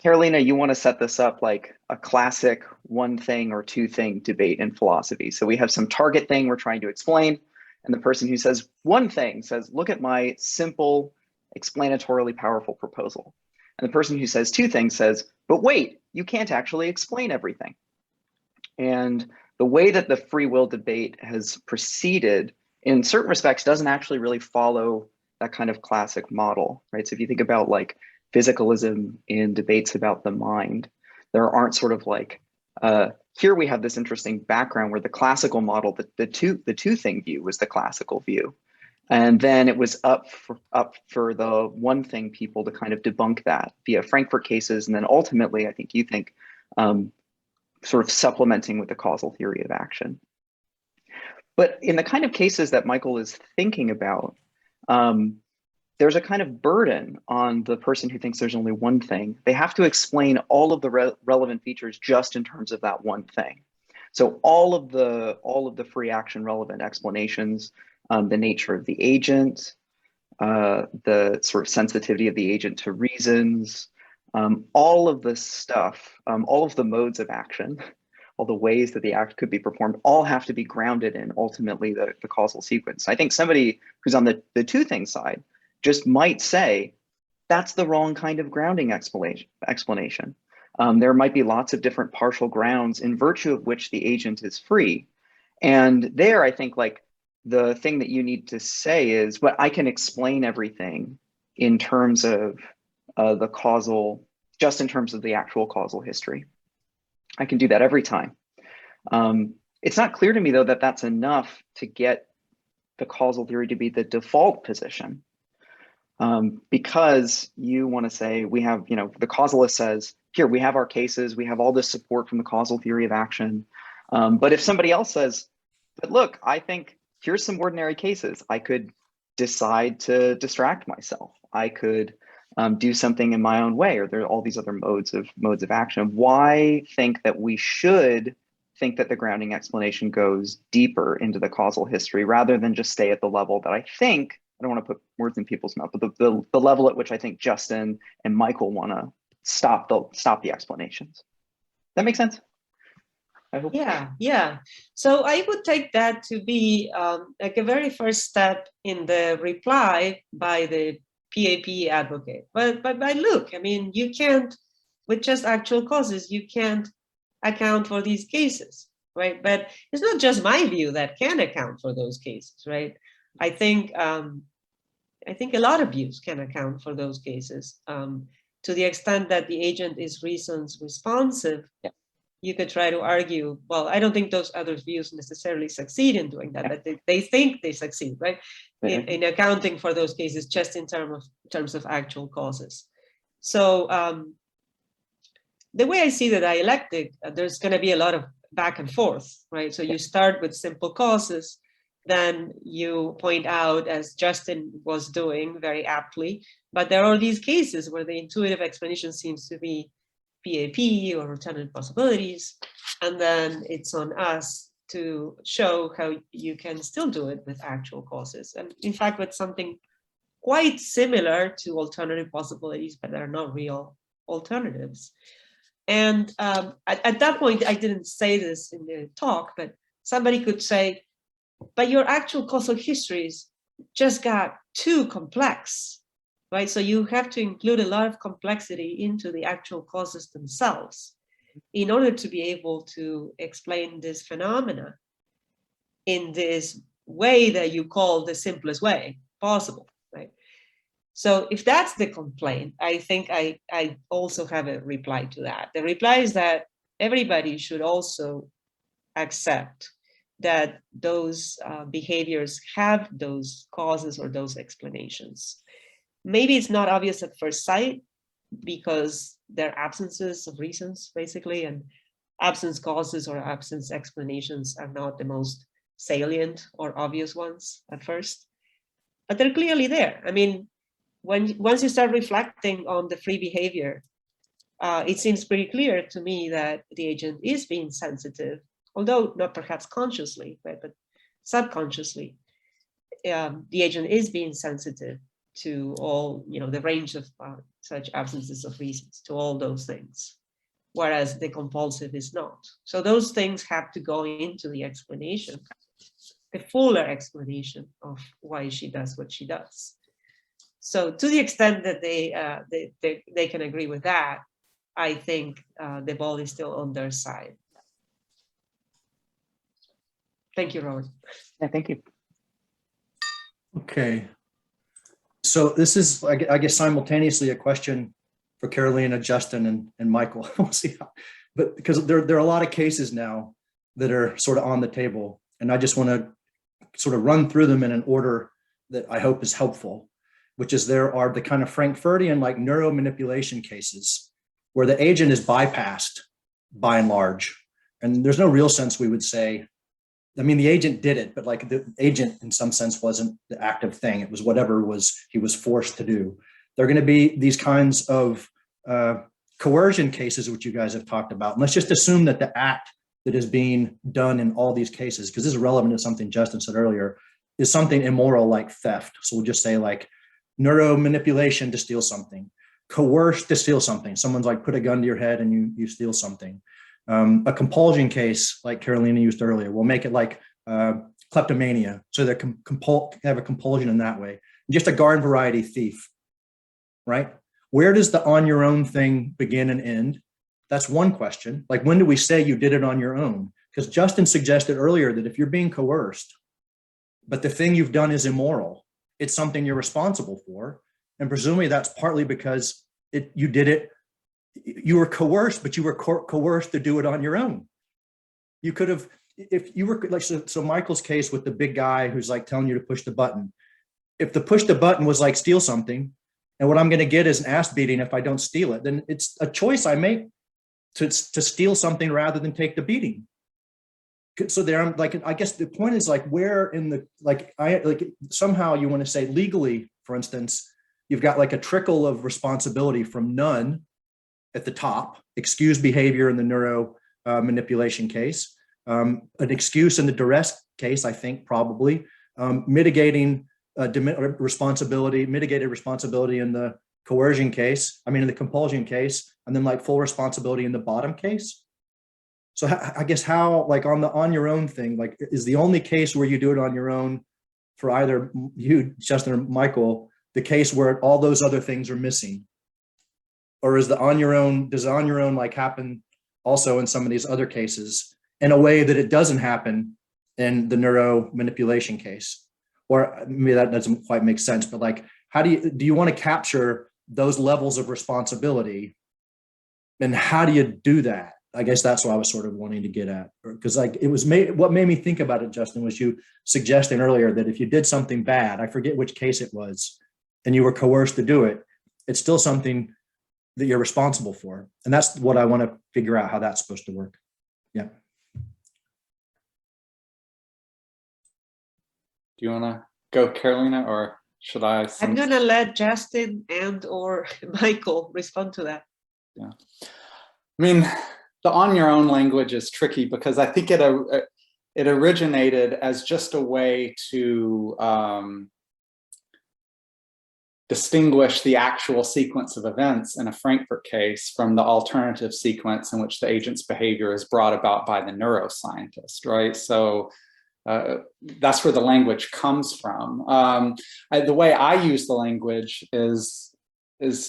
Carolina, you want to set this up like a classic one thing or two thing debate in philosophy. So we have some target thing we're trying to explain, and the person who says one thing says, look at my simple, explanatorily powerful proposal. And the person who says two things says, but wait, you can't actually explain everything. And the way that the free will debate has proceeded in certain respects doesn't actually really follow that kind of classic model, right? So if you think about like physicalism in debates about the mind, there aren't sort of like, here we have this interesting background where the classical model, the two thing view was the classical view. And then it was up for the one thing people to kind of debunk that via Frankfurt cases. And then ultimately, I think you think, sort of supplementing with the causal theory of action. But in the kind of cases that Michael is thinking about, there's a kind of burden on the person who thinks there's only one thing. They have to explain all of the relevant features just in terms of that one thing. So all of the free action relevant explanations, the nature of the agent, the sort of sensitivity of the agent to reasons, all of this stuff, all of the modes of action, all the ways that the act could be performed, all have to be grounded in ultimately the causal sequence. I think somebody who's on the two thing side just might say, that's the wrong kind of grounding explanation. There might be lots of different partial grounds in virtue of which the agent is free. And there, I think like the thing that you need to say is, but I can explain everything in terms of the causal, just in terms of the actual causal history. I can do that every time. It's not clear to me though that that's enough to get the causal theory to be the default position. Because you want to say we have, you know, the causalist says, here, we have our cases, we have all this support from the causal theory of action. But if somebody else says, but look, I think here's some ordinary cases. I could decide to distract myself. I could do something in my own way, or there are all these other modes of action. Why think that we should think that the grounding explanation goes deeper into the causal history rather than just stay at the level that I think, I don't want to put words in people's mouth, but the level at which I think Justin and Michael want to stop the explanations. That makes sense? I hope. Yeah. So I would take that to be like a very first step in the reply by the PAP advocate. But look, I mean, you can't, with just actual causes, you can't account for these cases, right? But it's not just my view that can account for those cases, right? I think a lot of views can account for those cases. To the extent that the agent is reasons responsive, you could try to argue, well, I don't think those other views necessarily succeed in doing that, but they think they succeed, right? In accounting for those cases just in terms of actual causes. So the way I see the dialectic, there's going to be a lot of back and forth, right? So you start with simple causes, then you point out, as Justin was doing very aptly, but there are these cases where the intuitive explanation seems to be PAP or alternate possibilities, and then it's on us to show how you can still do it with actual causes. And in fact, with something quite similar to alternative possibilities, but they're not real alternatives. And at that point, I didn't say this in the talk, but somebody could say, but your actual causal histories just got too complex, right? So you have to include a lot of complexity into the actual causes themselves in order to be able to explain this phenomena in this way that you call the simplest way possible, right? So if that's the complaint, I think I also have a reply to that. The reply is that everybody should also accept that those behaviors have those causes or those explanations. Maybe it's not obvious at first sight because they're absences of reasons, basically, and absence causes or absence explanations are not the most salient or obvious ones at first, but they're clearly there. I mean, once you start reflecting on the free behavior, it seems pretty clear to me that the agent is being sensitive, although not perhaps consciously, right, but subconsciously, the agent is being sensitive to all, the range of such absences of reasons, to all those things, whereas the compulsive is not. So those things have to go into the explanation, the fuller explanation of why she does what she does. So to the extent that they can agree with that, I think the ball is still on their side. Thank you, Robert. Yeah, thank you. Okay. So this is, I guess, simultaneously a question for Carolina, Justin, and Michael. We'll see how, but because there are a lot of cases now that are sort of on the table, and I just want to sort of run through them in an order that I hope is helpful, which is there are the kind of Frankfurtian like neuromanipulation cases where the agent is bypassed by and large. And there's no real sense we would say, I mean, the agent did it, but like the agent in some sense wasn't the active thing. It was whatever he was forced to do. There are going to be these kinds of coercion cases, which you guys have talked about. And let's just assume that the act that is being done in all these cases, because this is relevant to something Justin said earlier, is something immoral like theft. So we'll just say like neuromanipulation to steal something, coerce to steal something. Someone's like put a gun to your head and you steal something. A compulsion case, like Carolina used earlier, we'll make it like kleptomania. So they have a compulsion in that way. Just a garden variety thief, right? Where does the on your own thing begin and end? That's one question. Like, when do we say you did it on your own? Because Justin suggested earlier that if you're being coerced, but the thing you've done is immoral, it's something you're responsible for. And presumably that's partly because you did it, you were coerced, but you were coerced to do it on your own. You could have, if you were like, so Michael's case with the big guy who's like telling you to push the button. If the push the button was like steal something, and what I'm going to get is an ass beating if I don't steal it, then it's a choice I make to steal something rather than take the beating. So there, I'm like, I guess the point is like, where in the, like somehow you want to say legally, for instance, you've got like a trickle of responsibility from none at the top, excuse behavior in the neuro manipulation case, an excuse in the duress case, I think probably, mitigating mitigated responsibility in the coercion case, in the compulsion case, and then like full responsibility in the bottom case. So I guess how, like on the on your own thing, like is the only case where you do it on your own for either you, Justin, or Michael, the case where all those other things are missing? Or is the on your own, does on your own like happen also in some of these other cases in a way that it doesn't happen in the neuro manipulation case? Or maybe that doesn't quite make sense, but like, how do you want to capture those levels of responsibility? And how do you do that? I guess that's what I was sort of wanting to get at, because like it was what made me think about it, Justin, was you suggesting earlier that if you did something bad, I forget which case it was, and you were coerced to do it, it's still something that you're responsible for. And that's what I want to figure out, how that's supposed to work. Yeah. Do you want to go, Carolina, or should I? I'm going to let Justin and or Michael respond to that. Yeah. I mean, the on your own language is tricky because I think it originated as just a way to distinguish the actual sequence of events in a Frankfurt case from the alternative sequence in which the agent's behavior is brought about by the neuroscientist, right? So that's where the language comes from. The way I use the language is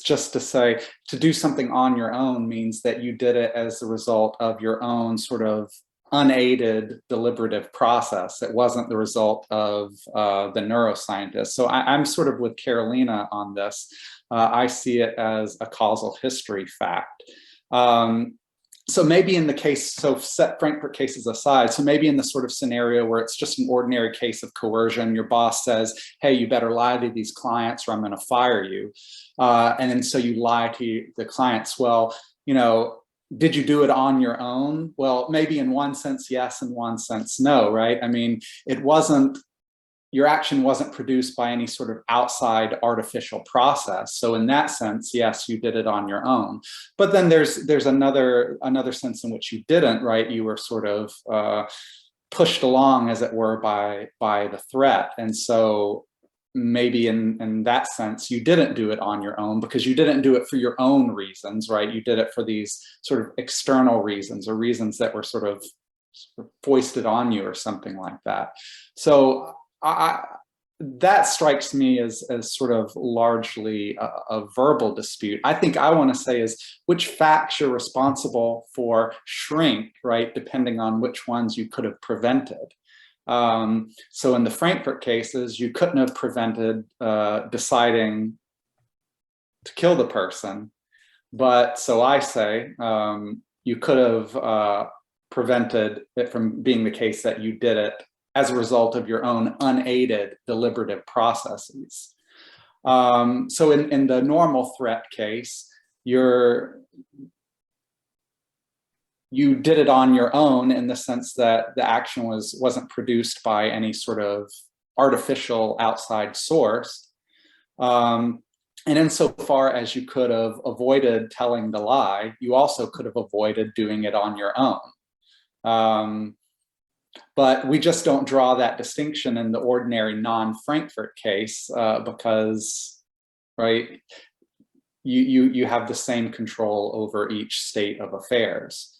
just to say, to do something on your own means that you did it as a result of your own sort of unaided deliberative process. It wasn't the result of the neuroscientist. So I'm sort of with Carolina on this. I see it as a causal history fact. So maybe in the case, so set Frankfurt cases aside, so maybe in the sort of scenario where it's just an ordinary case of coercion, your boss says, hey, you better lie to these clients or I'm going to fire you. And then so you lie to the clients. Well, you know, did you do it on your own? Well, maybe in one sense, yes, in one sense, no, right? I mean, it wasn't, your action wasn't produced by any sort of outside artificial process. So in that sense, yes, you did it on your own. But then there's another sense in which you didn't, right? You were sort of pushed along, as it were, by the threat. And so maybe in that sense, you didn't do it on your own because you didn't do it for your own reasons, right? You did it for these sort of external reasons or reasons that were sort of foisted on you or something like that. So that strikes me as sort of largely a verbal dispute. I think I want to say is which facts you're responsible for shrink, right? Depending on which ones you could have prevented. So in the Frankfurt cases, you couldn't have prevented deciding to kill the person. But so I say, you could have prevented it from being the case that you did it as a result of your own unaided deliberative processes. So in the normal threat case, you did it on your own in the sense that the action wasn't produced by any sort of artificial outside source. And insofar as you could have avoided telling the lie, you also could have avoided doing it on your own. But we just don't draw that distinction in the ordinary non-Frankfurt case because, right, you have the same control over each state of affairs.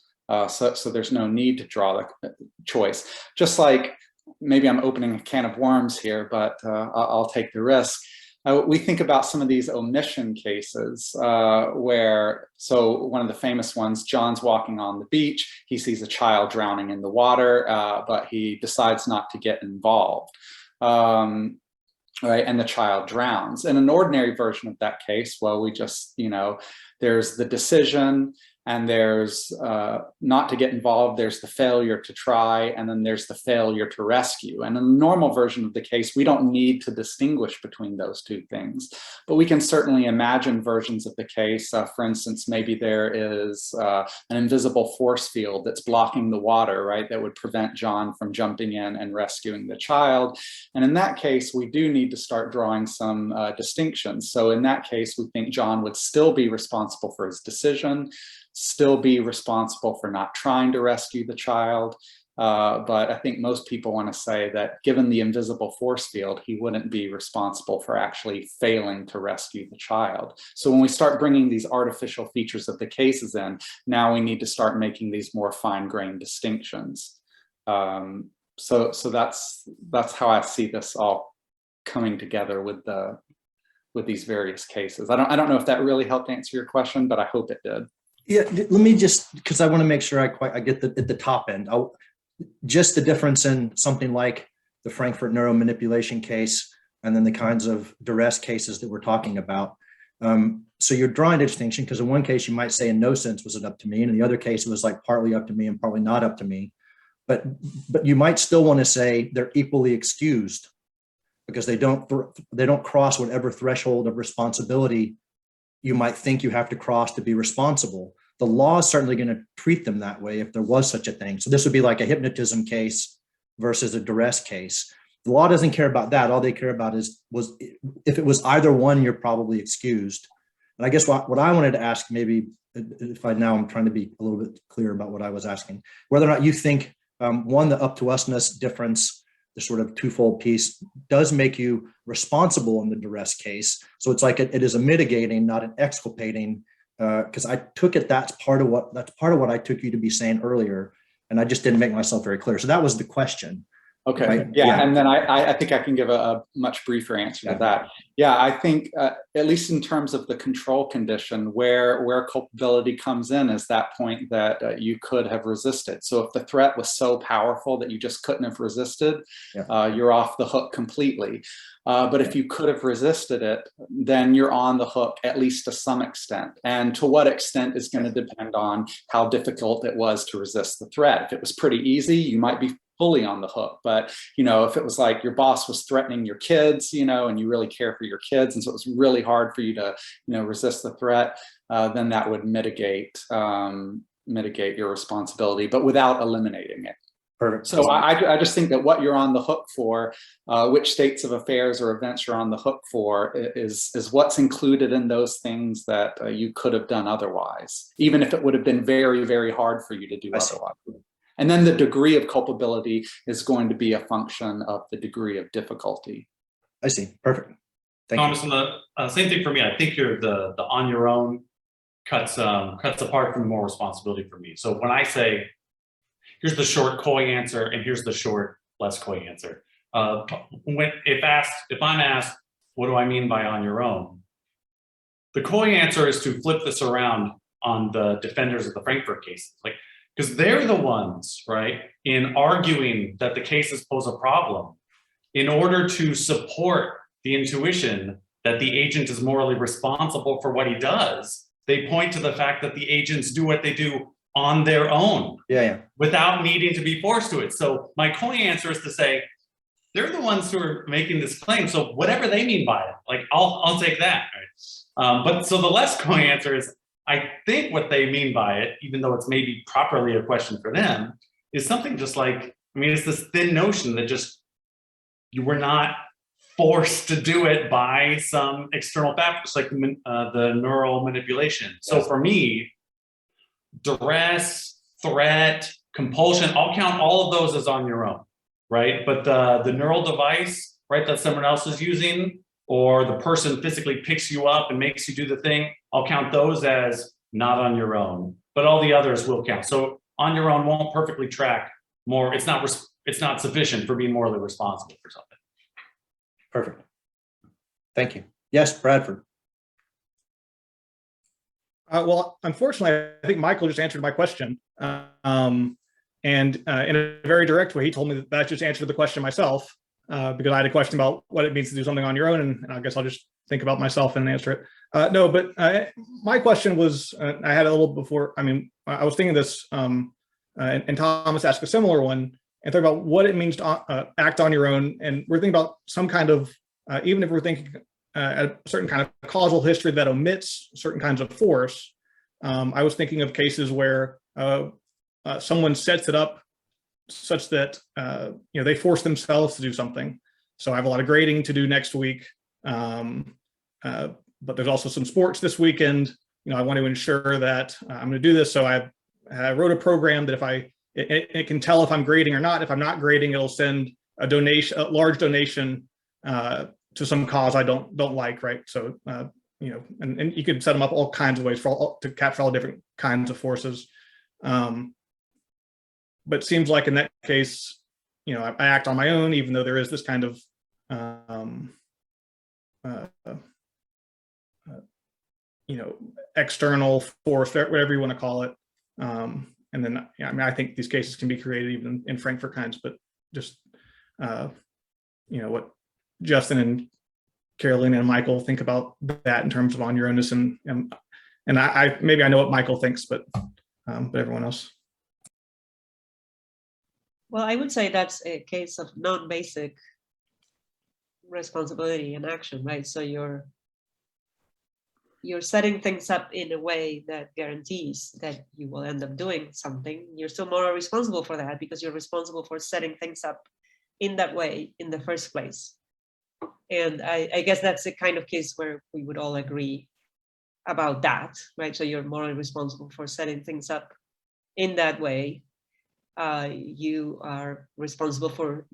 So there's no need to draw the choice. Just like, maybe I'm opening a can of worms here, but I'll take the risk. We think about some of these omission cases where, so one of the famous ones, John's walking on the beach, he sees a child drowning in the water, but he decides not to get involved, right? And the child drowns. In an ordinary version of that case, well, we just, you know, there's the decision, and there's not to get involved, there's the failure to try, and then there's the failure to rescue. And in the normal version of the case, we don't need to distinguish between those two things, but we can certainly imagine versions of the case. For instance, maybe there is an invisible force field that's blocking the water, right? That would prevent John from jumping in and rescuing the child. And in that case, we do need to start drawing some distinctions. So in that case, we think John would still be responsible for his decision, still be responsible for not trying to rescue the child, But I think most people want to say that given the invisible force field, he wouldn't be responsible for actually failing to rescue the child. So when we start bringing these artificial features of the cases in, now we need to start making these more fine-grained distinctions. So that's how I see this all coming together with these various cases. I don't know if that really helped answer your question, but I hope it did. Yeah, let me just, because I want to make sure I get at the top end. Just the difference in something like the Frankfurt neuromanipulation case and then the kinds of duress cases that we're talking about. So you're drawing a distinction because in one case you might say in no sense was it up to me, and in the other case it was like partly up to me and partly not up to me. But you might still want to say they're equally excused because they don't cross whatever threshold of responsibility you might think you have to cross to be responsible. The law is certainly going to treat them that way if there was such a thing. So this would be like a hypnotism case versus a duress case. The law doesn't care about that. All they care about was if it was either one, you're probably excused. And I guess what I wanted to ask, maybe if I'm trying to be a little bit clear about what I was asking, whether or not you think one, the up to usness difference, the sort of twofold piece, does make you responsible in the duress case. So it's like it is a mitigating, not an exculpating. Because I took it that's part of what I took you to be saying earlier, and I just didn't make myself very clear. So that was the question. Okay. Right? Yeah. And then I think I can give a much briefer answer to that. Yeah, I think at least in terms of the control condition, where culpability comes in is that point that you could have resisted. So if the threat was so powerful that you just couldn't have resisted, you're off the hook completely. But if you could have resisted it, then you're on the hook, at least to some extent. And to what extent is going to depend on how difficult it was to resist the threat. If it was pretty easy, you might be fully on the hook. But, if it was like your boss was threatening your kids, and you really care for your kids, and so it was really hard for you to, resist the threat, then that would mitigate your responsibility, but without eliminating it. Perfect. So I just think that what you're on the hook for, which states of affairs or events you're on the hook for, is what's included in those things that you could have done otherwise, even if it would have been very, very hard for you to do otherwise. And then the degree of culpability is going to be a function of the degree of difficulty. I see. Perfect. Thank Thomas, you. and the same thing for me. I think you're the on your own cuts apart from more responsibility for me. So when I say, here's the short, coy answer, and here's the short, less coy answer. If I'm asked, what do I mean by on your own? The coy answer is to flip this around on the defenders of the Frankfurt cases, because they're the ones, right, in arguing that the cases pose a problem in order to support the intuition that the agent is morally responsible for what he does. They point to the fact that the agents do what they do on their own, without needing to be forced to it. So my coy answer is to say, they're the ones who are making this claim. So whatever they mean by it, I'll take that. Right? But so the less coy answer is, I think what they mean by it, even though it's maybe properly a question for them, is something just it's this thin notion that just you were not forced to do it by some external factors, like the neural manipulation. So for me, duress, threat, compulsion, I'll count all of those as on your own, right? But the neural device, right, that someone else is using, or the person physically picks you up and makes you do the thing, I'll count those as not on your own, but all the others will count. So on your own won't perfectly track more. It's not sufficient for being morally responsible for something. Perfect. Thank you. Yes, Bradford. Well, unfortunately, I think Michael just answered my question. And in a very direct way, he told me that just answered the question myself, because I had a question about what it means to do something on your own. And I guess I'll just think about myself and answer it. No, but my question was, I had a little before. I was thinking this, and Thomas asked a similar one, and think about what it means to act on your own. And we're thinking about some kind of, even if we're thinking a certain kind of causal history that omits certain kinds of force. I was thinking of cases where someone sets it up such that they force themselves to do something. So I have a lot of grading to do next week, but there's also some sports this weekend. I want to ensure that I'm going to do this. So I wrote a program that if I it can tell if I'm grading or not. If I'm not grading, it'll send a large donation to some cause I don't like, right? So you know, and you could set them up all kinds of ways to capture all different kinds of forces. But it seems like in that case, you know, I act on my own, even though there is this kind of you know, external force, whatever you want to call it. And then, yeah, I mean, I think these cases can be created even in Frankfurt kinds, but just, you know, what Justin and Carolina and Michael think about that in terms of on your ownness, and I maybe I know what Michael thinks, but everyone else. Well, I would say that's a case of non-basic responsibility and action, right? So you're setting things up in a way that guarantees that you will end up doing something. You're still more responsible for that because you're responsible for setting things up in that way in the first place. And I guess that's the kind of case where we would all agree about that, right? So you're morally responsible for setting things up in that way. You are responsible for,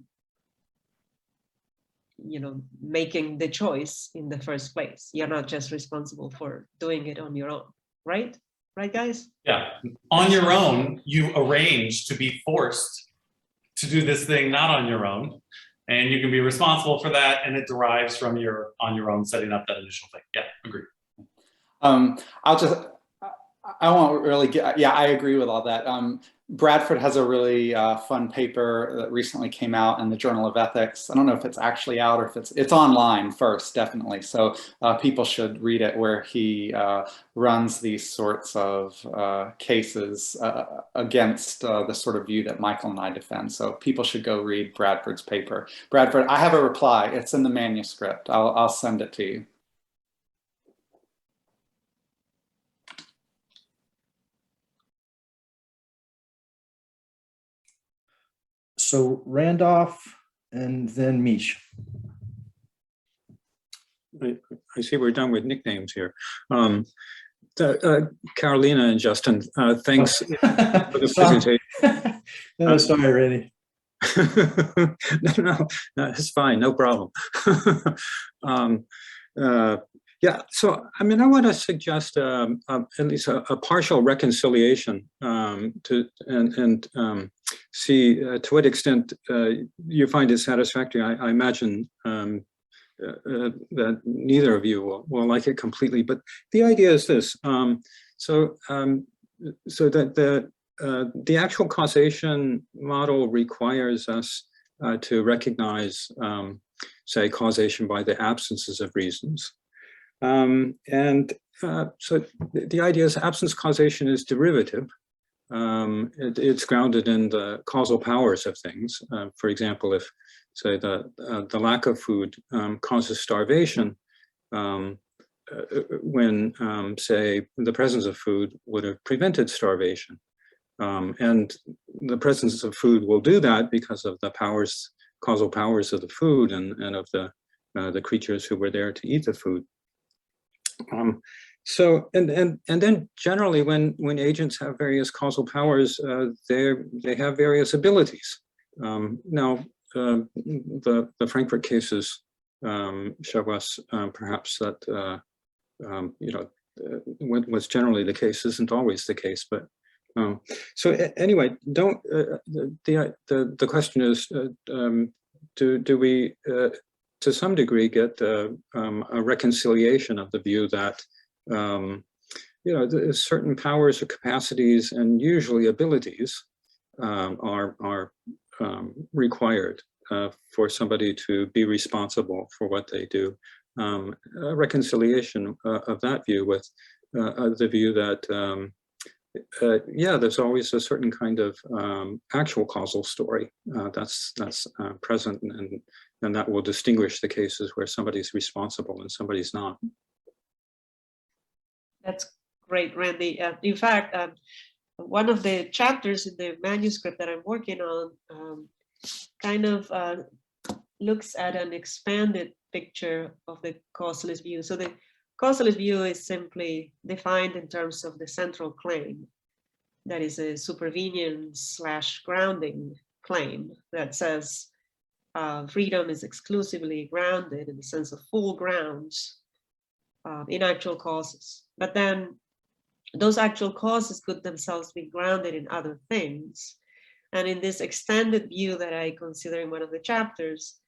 you know, making the choice in the first place. You're not just responsible for doing it on your own, right? Right, guys? Yeah, on your own, you arrange to be forced to do this thing not on your own, and you can be responsible for that, and it derives from your on your own setting up that initial thing. Yeah, agree. I won't really get, yeah, I agree with all that. Bradford has a really fun paper that recently came out in the Journal of Ethics. I don't know if it's actually out or if it's online first, definitely. So people should read it, where he runs these sorts of cases against the sort of view that Michael and I defend. So people should go read Bradford's paper. Bradford, I have a reply. It's in the manuscript. I'll send it to you. So Randolph and then Mish. I see we're done with nicknames here. Carolina and Justin, thanks for the presentation. No, sorry, Randy. no, it's fine, no problem. Yeah, so I mean, I want to suggest at least a partial reconciliation and see to what extent you find it satisfactory. I imagine that neither of you will like it completely, but the idea is this: so that the actual causation model requires us to recognize, say, causation by the absences of reasons. So the idea is absence causation is derivative. It's grounded in the causal powers of things. For example, if, say, the lack of food causes starvation, when, say, the presence of food would have prevented starvation. And the presence of food will do that because of the powers, causal powers of the food and of the creatures who were there to eat the food. So and then generally when agents have various causal powers, they have various abilities. Now the Frankfurt cases show us perhaps that you know, what's generally the case isn't always the case, but so anyway, don't the question is, do we to some degree get a reconciliation of the view that you know, certain powers or capacities and usually abilities are required for somebody to be responsible for what they do. A reconciliation of that view with the view that yeah, there's always a certain kind of actual causal story that's present, and that will distinguish the cases where somebody's responsible and somebody's not. That's great, Randy. In fact, one of the chapters in the manuscript that I'm working on kind of looks at an expanded picture of the causeless view. So the causeless view is simply defined in terms of the central claim. that is a supervenience/grounding claim that says freedom is exclusively grounded in the sense of full grounds in actual causes. But then those actual causes could themselves be grounded in other things. And in this extended view that I consider in one of the chapters,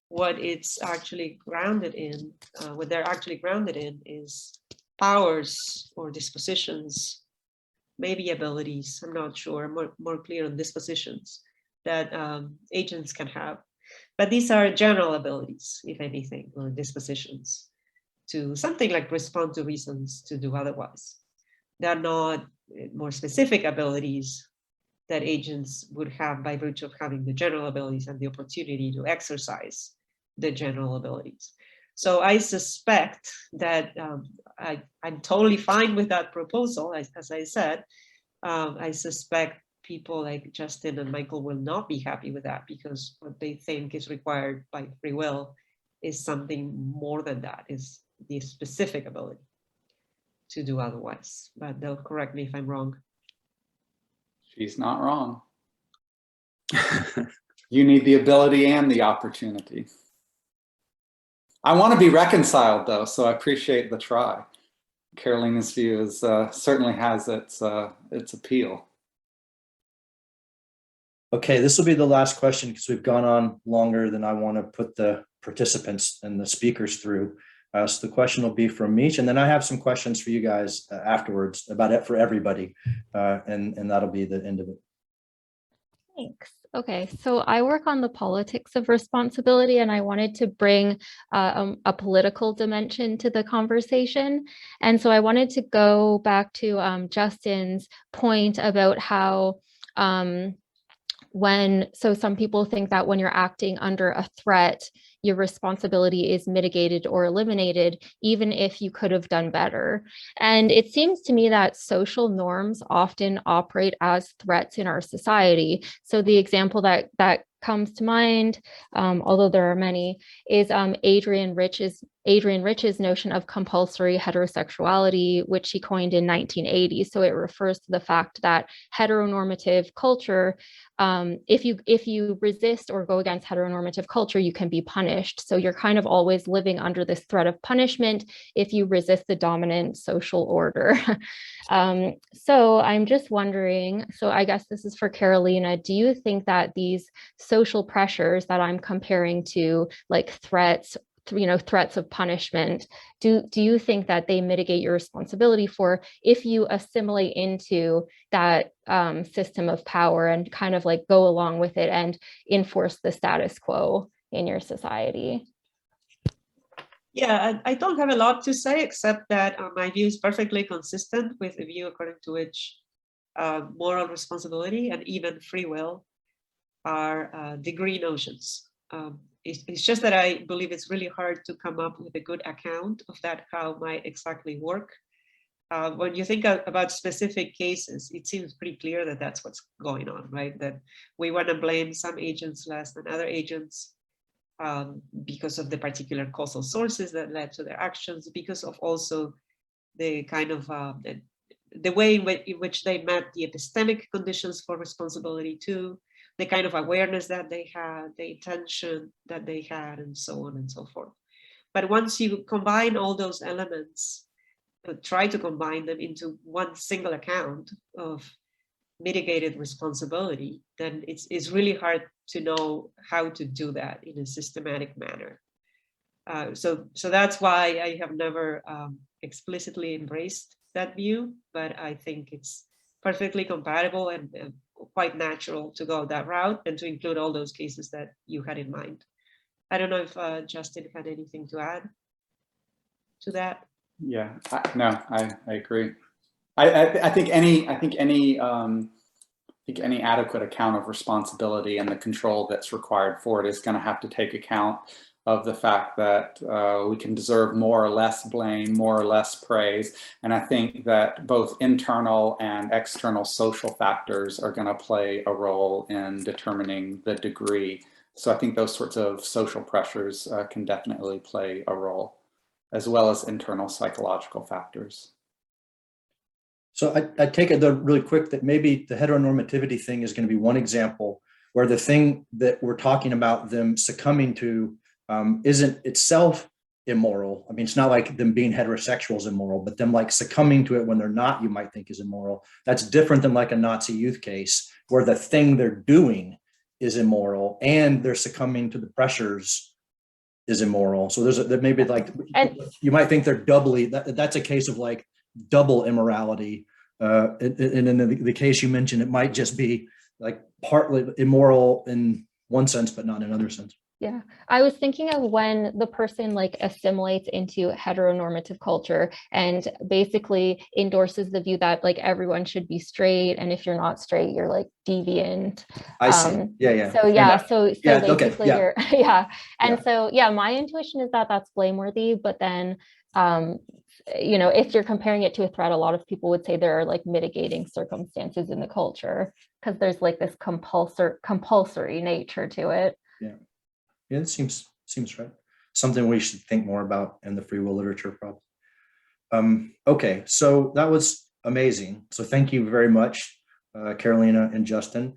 what it's actually grounded in, what they're actually grounded in is powers or dispositions, maybe abilities, I'm not sure, I'm more clear on dispositions that agents can have. But these are general abilities, if anything, or dispositions to something like respond to reasons to do otherwise. They're not more specific abilities that agents would have by virtue of having the general abilities and the opportunity to exercise the general abilities. So I suspect that I'm totally fine with that proposal, as I said. I suspect people like Justin and Michael will not be happy with that because what they think is required by free will is something more than that, is the specific ability to do otherwise. But they'll correct me if I'm wrong. She's not wrong. You need the ability and the opportunity. I want to be reconciled though, so I appreciate the try. Carolina's view is certainly has its appeal. Okay, this will be the last question because we've gone on longer than I want to put the participants and the speakers through. So the question will be from Meech, and then I have some questions for you guys afterwards about it for everybody, and that'll be the end of it. Thanks. Okay, so I work on the politics of responsibility, and I wanted to bring a political dimension to the conversation. And so I wanted to go back to Justin's point about how some people think that when you're acting under a threat, your responsibility is mitigated or eliminated, even if you could have done better. And it seems to me that social norms often operate as threats in our society. So the example that comes to mind, although there are many, is Adrian Rich's notion of compulsory heterosexuality, which he coined in 1980. So it refers to the fact that heteronormative culture, if you resist or go against heteronormative culture, you can be punished. So you're kind of always living under this threat of punishment if you resist the dominant social order. So I'm just wondering, so I guess this is for Carolina, do you think that these social pressures that I'm comparing to, like threats of punishment, do you think that they mitigate your responsibility for if you assimilate into that system of power and kind of like go along with it and enforce the status quo in your society? Yeah, I don't have a lot to say except that my view is perfectly consistent with the view according to which moral responsibility and even free will are degree notions. It's just that I believe it's really hard to come up with a good account of that, how might exactly work. When you think about specific cases, it seems pretty clear that that's what's going on, right? That we want to blame some agents less than other agents because of the particular causal sources that led to their actions, because of also the kind of the way in which they met the epistemic conditions for responsibility too, the kind of awareness that they had, the intention that they had, and so on and so forth. But once you combine all those elements, try to combine them into one single account of mitigated responsibility, then it's really hard to know how to do that in a systematic manner. So that's why I have never explicitly embraced that view, but I think it's perfectly compatible and quite natural to go that route and to include all those cases that you had in mind. I don't know if Justin had anything to add to that. Yeah, I agree. I think any adequate account of responsibility and the control that's required for it is going to have to take account of the fact that we can deserve more or less blame, more or less praise. And I think that both internal and external social factors are going to play a role in determining the degree. So I think those sorts of social pressures can definitely play a role, as well as internal psychological factors. So I take it though really quick that maybe the heteronormativity thing is going to be one example where the thing that we're talking about them succumbing to isn't itself immoral. I mean, it's not like them being heterosexual is immoral, but them like succumbing to it when they're not, you might think is immoral. That's different than like a Nazi youth case where the thing they're doing is immoral and they're succumbing to the pressures is immoral. So there may be like, And you might think they're doubly, that's a case of like double immorality. And in the case you mentioned, it might just be like partly immoral in one sense, but not in another sense. yeah, I was thinking of when the person like assimilates into heteronormative culture and basically endorses the view that like everyone should be straight, and if you're not straight, you're like deviant. I see. Yeah. So yeah, so Yeah, basically okay, yeah. you're yeah. And Yeah. so yeah, my intuition is that that's blameworthy, but then you know, if you're comparing it to a threat, a lot of people would say there are like mitigating circumstances in the culture because there's like this compulsory nature to it. Yeah, it seems right. Something we should think more about in the free will literature problem. Okay, so that was amazing. So thank you very much, Carolina and Justin.